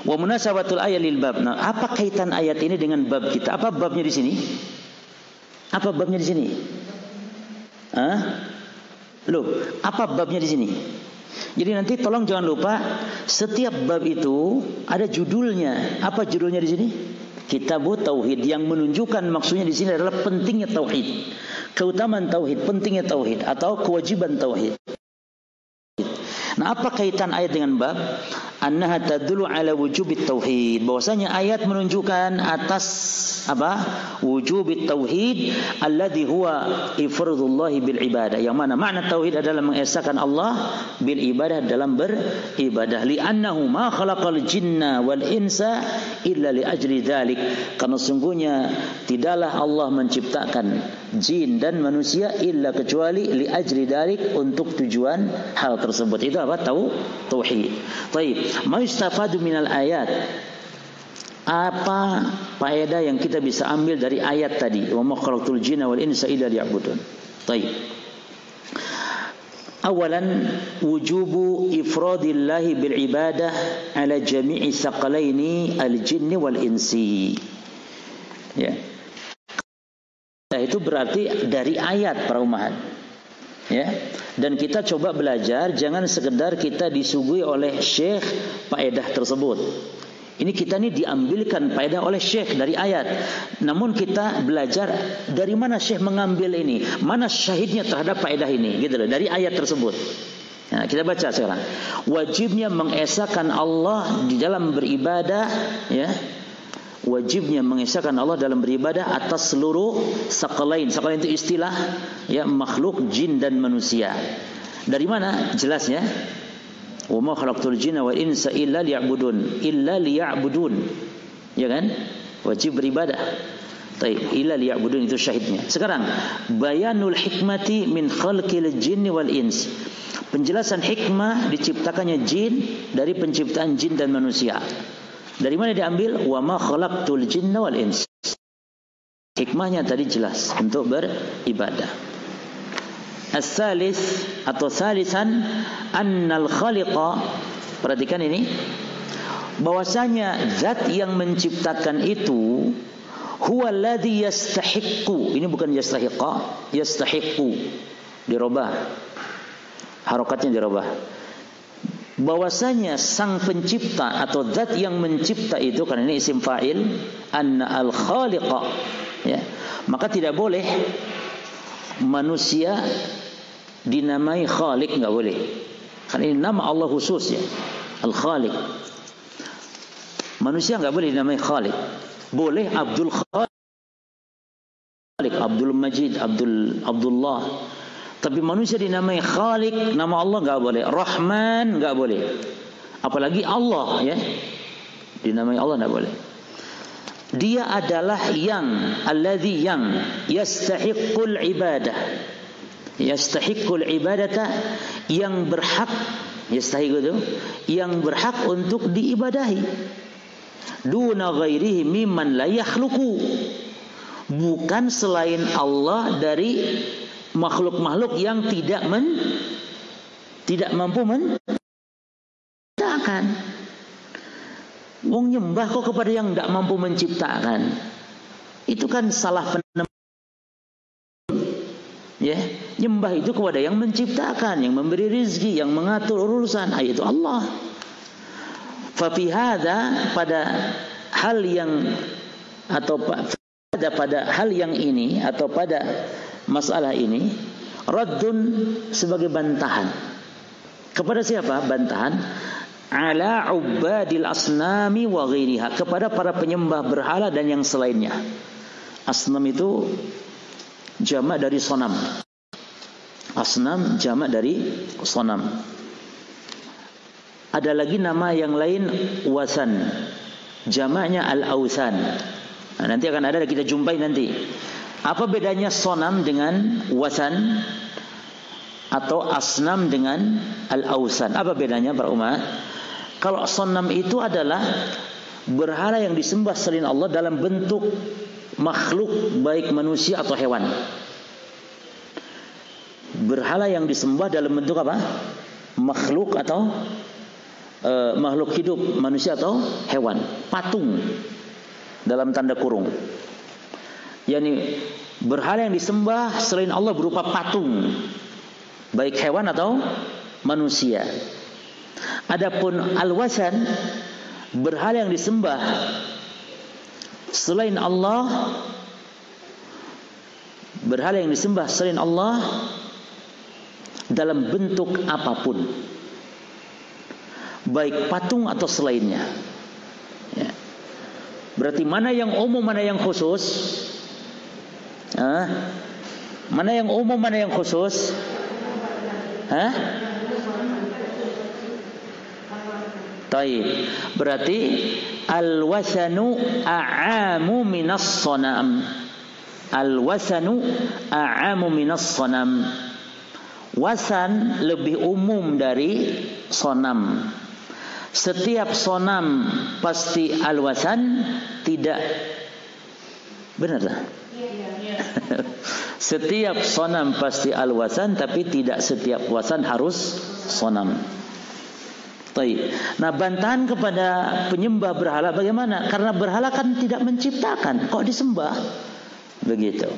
Wa munasabatul ayat lil bab. Nah, apa kaitan ayat ini dengan bab kita? Apa babnya di sini? Apa babnya di sini? Loh, apa babnya di sini? Jadi nanti tolong jangan lupa setiap bab itu ada judulnya. Apa judulnya di sini? Kitabut Tauhid, yang menunjukkan maksudnya di sini adalah pentingnya tauhid, keutamaan tauhid, pentingnya tauhid atau kewajiban tauhid. Nah, apa kaitan ayat dengan bab? Annaha tadullu ala wujubit tauhid. Bahwasanya ayat menunjukkan atas apa? Wujubit tauhid alladhi huwa ifradullah bil ibadah. Yang mana makna tauhid adalah mengesahkan Allah bil ibadah, dalam beribadah. Li'annahu ma khalaqal jinna wal insa illa li ajli dzalik. Karena sungguhnya tidaklah Allah menciptakan jin dan manusia illa kecuali li ajli dzalik, untuk tujuan hal tersebut. Itu apa? Tauhid. Baik. Ma yustafadu minal ayat. Apa faedah yang kita bisa ambil dari ayat tadi? Wa ma khalaqtul jinna wal insa illa liya'budun. Baik. Awalan, wujubu ifradillahi bil ibadah ala jami'i tsaqalaini al jinni wal insi. Ya. Nah, itu berarti dari ayat para umat. Ya, dan kita coba belajar, jangan sekedar kita disuguhi oleh syekh faedah tersebut. Ini kita ini diambilkan faedah oleh syekh dari ayat. Namun kita belajar dari mana syekh mengambil ini, mana syahidnya terhadap faedah ini, gitu loh, dari ayat tersebut. Nah, kita baca sekarang. Wajibnya mengesahkan Allah di dalam beribadah, ya. Wajibnya mengesahkan Allah dalam beribadah atas seluruh sakalain. Sakalain itu istilah, ya, makhluk jin dan manusia. Dari mana jelasnya? Wa ma khalaqtul jinna wal insa illa liya'budun. Illa liya'budun. Ya kan? Wajib beribadah. Baik, illa liya'budun itu syahidnya. Sekarang, bayanul hikmati min khalqil jinni wal ins. Penjelasan hikmah diciptakannya jin dari penciptaan jin dan manusia. Dari mana diambil? Wa ma khalaqtul jinna wal ins. Hikmahnya tadi jelas, untuk beribadah. As-salis atau salisan, annal khaliqa. Perhatikan ini, bahwasanya zat yang menciptakan itu huwa alladhi yastahiqqu. Ini bukan yastahiqqa, yastahiqqu. Dirubah. Harokatnya dirubah. Bahwasanya sang pencipta atau zat yang mencipta itu, karena ini isim fa'il, anna al-khaliqa, ya, maka tidak boleh manusia dinamai khaliq, enggak boleh. Karena ini nama Allah khusus, ya, al-khaliq. Manusia enggak boleh dinamai khaliq. Boleh Abdul Khaliq, Abdul Majid, Abdullah. Tapi manusia dinamai Khalik, nama Allah enggak boleh. Rahman enggak boleh. Apalagi Allah, ya. Dinamai Allah enggak boleh. Dia adalah yang alladzi yang yastahiqqul ibadah. Yastahiqqul ibadata, yang berhak, yastahiq itu yang berhak untuk diibadahi. Duna ghairihi mimman la yakhluqu. Bukan selain Allah dari makhluk-makhluk yang tidak mampu menciptakan. Wong nyembah kok kepada yang tidak mampu menciptakan. Itu kan salah penemuan. Ya, nyembah itu kepada yang menciptakan, yang memberi rizki, yang mengatur urusan, yaitu Allah. Fa fi hadza, pada hal yang atau pada hal yang ini atau pada masalah ini, raddun, sebagai bantahan. Kepada siapa bantahan? Ala ubadil asnami wa ghairiha, kepada para penyembah berhala dan yang selainnya. Asnam itu jamak dari sonam. Asnam jamak dari sonam. Ada lagi nama yang lain, wasan. Jamaknya al-awsan. Nah, nanti akan ada, kita jumpai nanti. Apa bedanya sonam dengan wasan atau asnam dengan al-awsan? Apa bedanya para umat? Kalau sonam itu adalah berhala yang disembah selain Allah dalam bentuk makhluk, baik manusia atau hewan. Berhala yang disembah dalam bentuk apa? Makhluk atau makhluk hidup, manusia atau hewan. Patung dalam tanda kurung. Yani berhala yang disembah selain Allah berupa patung, baik hewan atau manusia. Adapun al-wasan, berhala yang disembah selain Allah, berhala yang disembah selain Allah dalam bentuk apapun, baik patung atau selainnya. Ya. Berarti mana yang umum, mana yang khusus? Mana yang umum, mana yang khusus? Taib. Berarti al-wasanu a'amu minas sonam. Al-wasanu a'amu minas sonam. Wasan lebih umum dari sonam. Setiap sonam pasti al-wasan, tidak. Benar tak? Setiap sonam pasti al-wasan, tapi tidak setiap wasan harus sonam. Taib. Nah, bantahan kepada penyembah berhala bagaimana? Karena berhala kan tidak menciptakan, kok disembah? Begitu.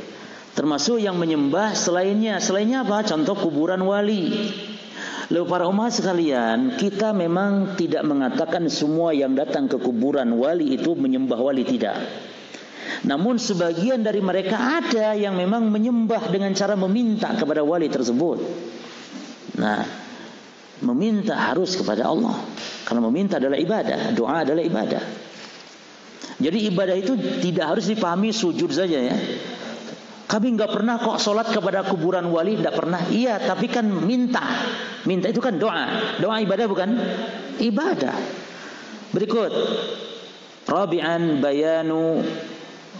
Termasuk yang menyembah selainnya. Selainnya apa? Contoh kuburan wali. Lalu para umat sekalian, kita memang tidak mengatakan semua yang datang ke kuburan wali itu menyembah wali, tidak. Namun sebagian dari mereka ada yang memang menyembah dengan cara meminta kepada wali tersebut. Nah, meminta harus kepada Allah, karena meminta adalah ibadah, doa adalah ibadah. Jadi ibadah itu tidak harus dipahami sujud saja ya. Kami nggak pernah kok sholat kepada kuburan wali, tidak pernah. Iya, tapi kan minta. Minta itu kan doa. Doa ibadah bukan? Ibadah. Berikut. Rabi'an bayanu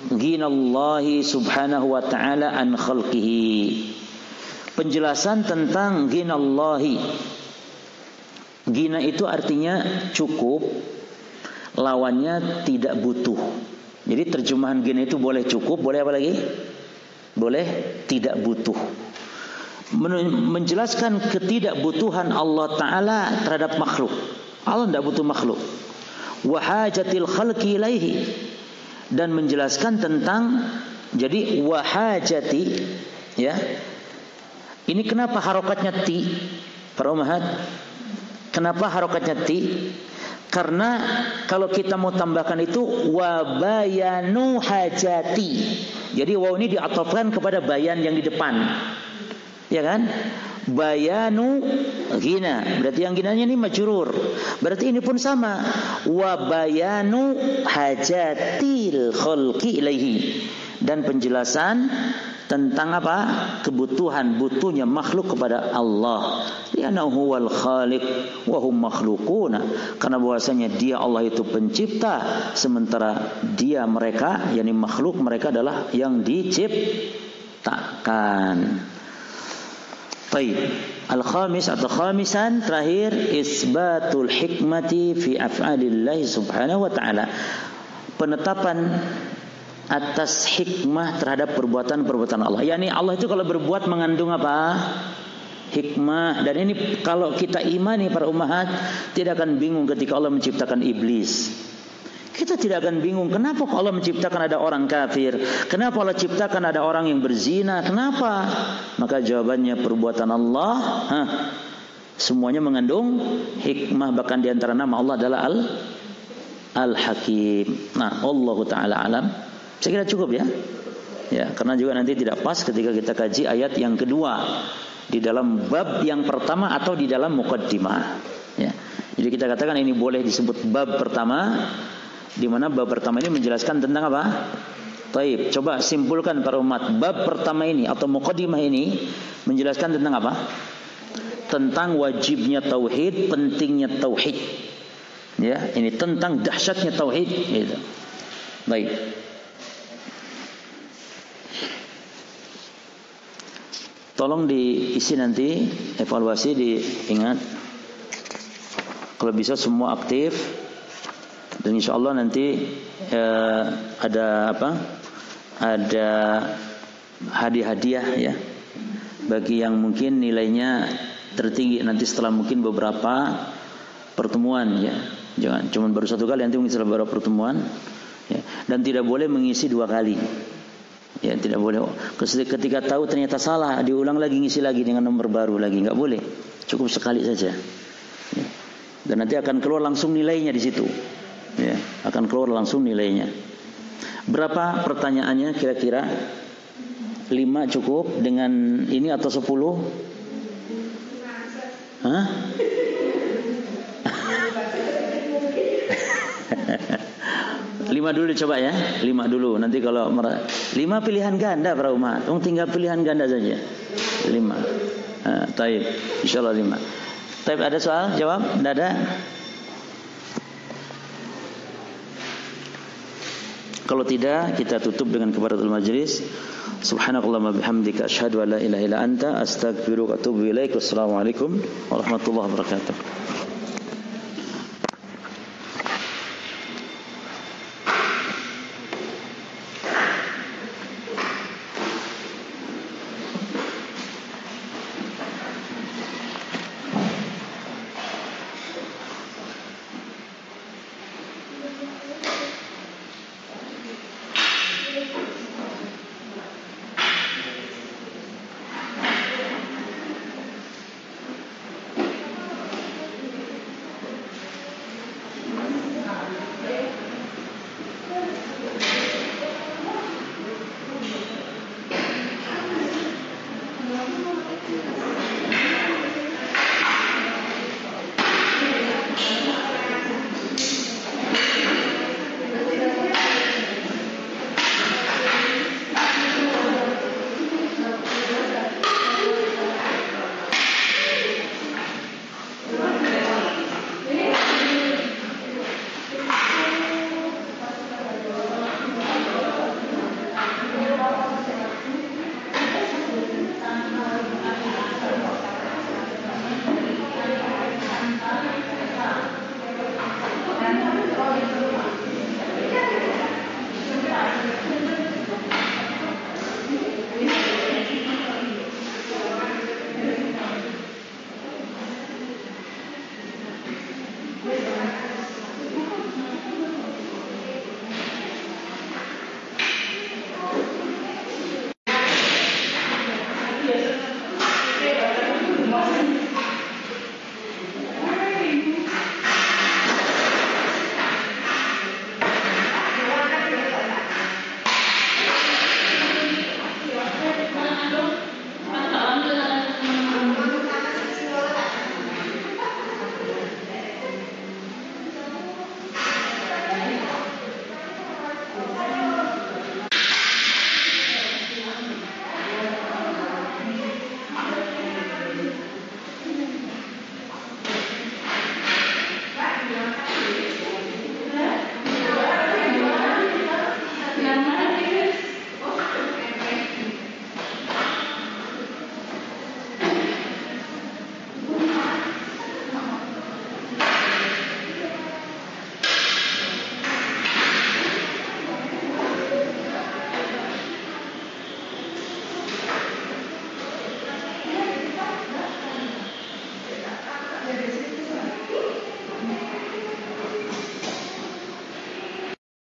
ghinallahi subhanahu wa ta'ala an khalqihi. Penjelasan tentang ghinallahi. Ghina itu artinya cukup, lawannya tidak butuh. Jadi terjemahan ghina itu boleh cukup, boleh apa lagi? Boleh tidak butuh. Menjelaskan ketidakbutuhan Allah Ta'ala terhadap makhluk. Allah tidak butuh makhluk. Wa hajatil khalqi ilaihi. Dan menjelaskan tentang, jadi wahajati, ya. Ini kenapa harokatnya ti, para umahat? Kenapa harokatnya ti? Karena kalau kita mau tambahkan itu wabayanu hajati. Jadi waw ini diatofkan kepada bayan yang di depan, ya kan? Bayanu ghina, berarti yang ghinanya ini majrur. Berarti ini pun sama. Wa bayanu hajatil khalqi ilaihi. Dan penjelasan tentang apa? Kebutuhan, butuhnya makhluk kepada Allah. Li'annahu huwal khaliq wa hum makhluquna. Karena bahwasanya dia Allah itu pencipta, sementara dia mereka, yakni makhluk mereka adalah yang diciptakan. Baik, al-khamis atau khamisan terakhir, isbatul hikmati fi af'alillahi subhanahu wa ta'ala. Penetapan atas hikmah terhadap perbuatan-perbuatan Allah. Yani Allah itu kalau berbuat mengandung apa? Hikmah. Dan ini kalau kita imani para ummahat, tidak akan bingung ketika Allah menciptakan iblis. Kita tidak akan bingung kenapa Allah menciptakan ada orang kafir, kenapa Allah ciptakan ada orang yang berzina, kenapa? Maka jawabannya perbuatan Allah, semuanya mengandung hikmah. Bahkan di antara nama Allah adalah Al-Hakim. Nah, Allahu Ta'ala alam. Saya kira cukup ya. Ya, karena juga nanti tidak pas ketika kita kaji ayat yang kedua di dalam bab yang pertama atau di dalam muqaddimah. Ya. Jadi kita katakan ini boleh disebut bab pertama, di mana bab pertama ini menjelaskan tentang apa? Taib. Coba simpulkan para umat, bab pertama ini atau muqaddimah ini menjelaskan tentang apa? Tentang wajibnya tauhid, pentingnya tauhid. Ya, ini tentang dahsyatnya tauhid gitu. Baik. Tolong diisi nanti, evaluasi, diingat. Kalau bisa semua aktif. Dan insya Allah nanti ada apa? Ada hadiah-hadiah ya bagi yang mungkin nilainya tertinggi nanti setelah mungkin beberapa pertemuan ya. Jangan cuma baru satu kali, nanti mengisi beberapa pertemuan ya. Dan tidak boleh mengisi 2 kali. Ya, tidak boleh. Ketika tahu ternyata salah, diulang lagi, ngisi lagi dengan nomor baru lagi, enggak boleh. Cukup sekali saja. Ya. Dan nanti akan keluar langsung nilainya di situ. Ya, akan keluar langsung nilainya. Berapa pertanyaannya kira-kira? 5 cukup dengan ini atau 10? Hah? 5 dulu coba ya, 5 dulu. Nanti kalau 5 pilihan ganda para umat, tinggal pilihan ganda saja. 5. Taib, insyaallah 5. Taib, ada soal? Jawab? Tidak ada? Kalau tidak, kita tutup dengan kafaratul majlis. Subhanakallahumma bihamdika asyhadu an la ilaha illa anta astaghfiruka wa atubu ilaik. Wassalamualaikum warahmatullahi wabarakatuh.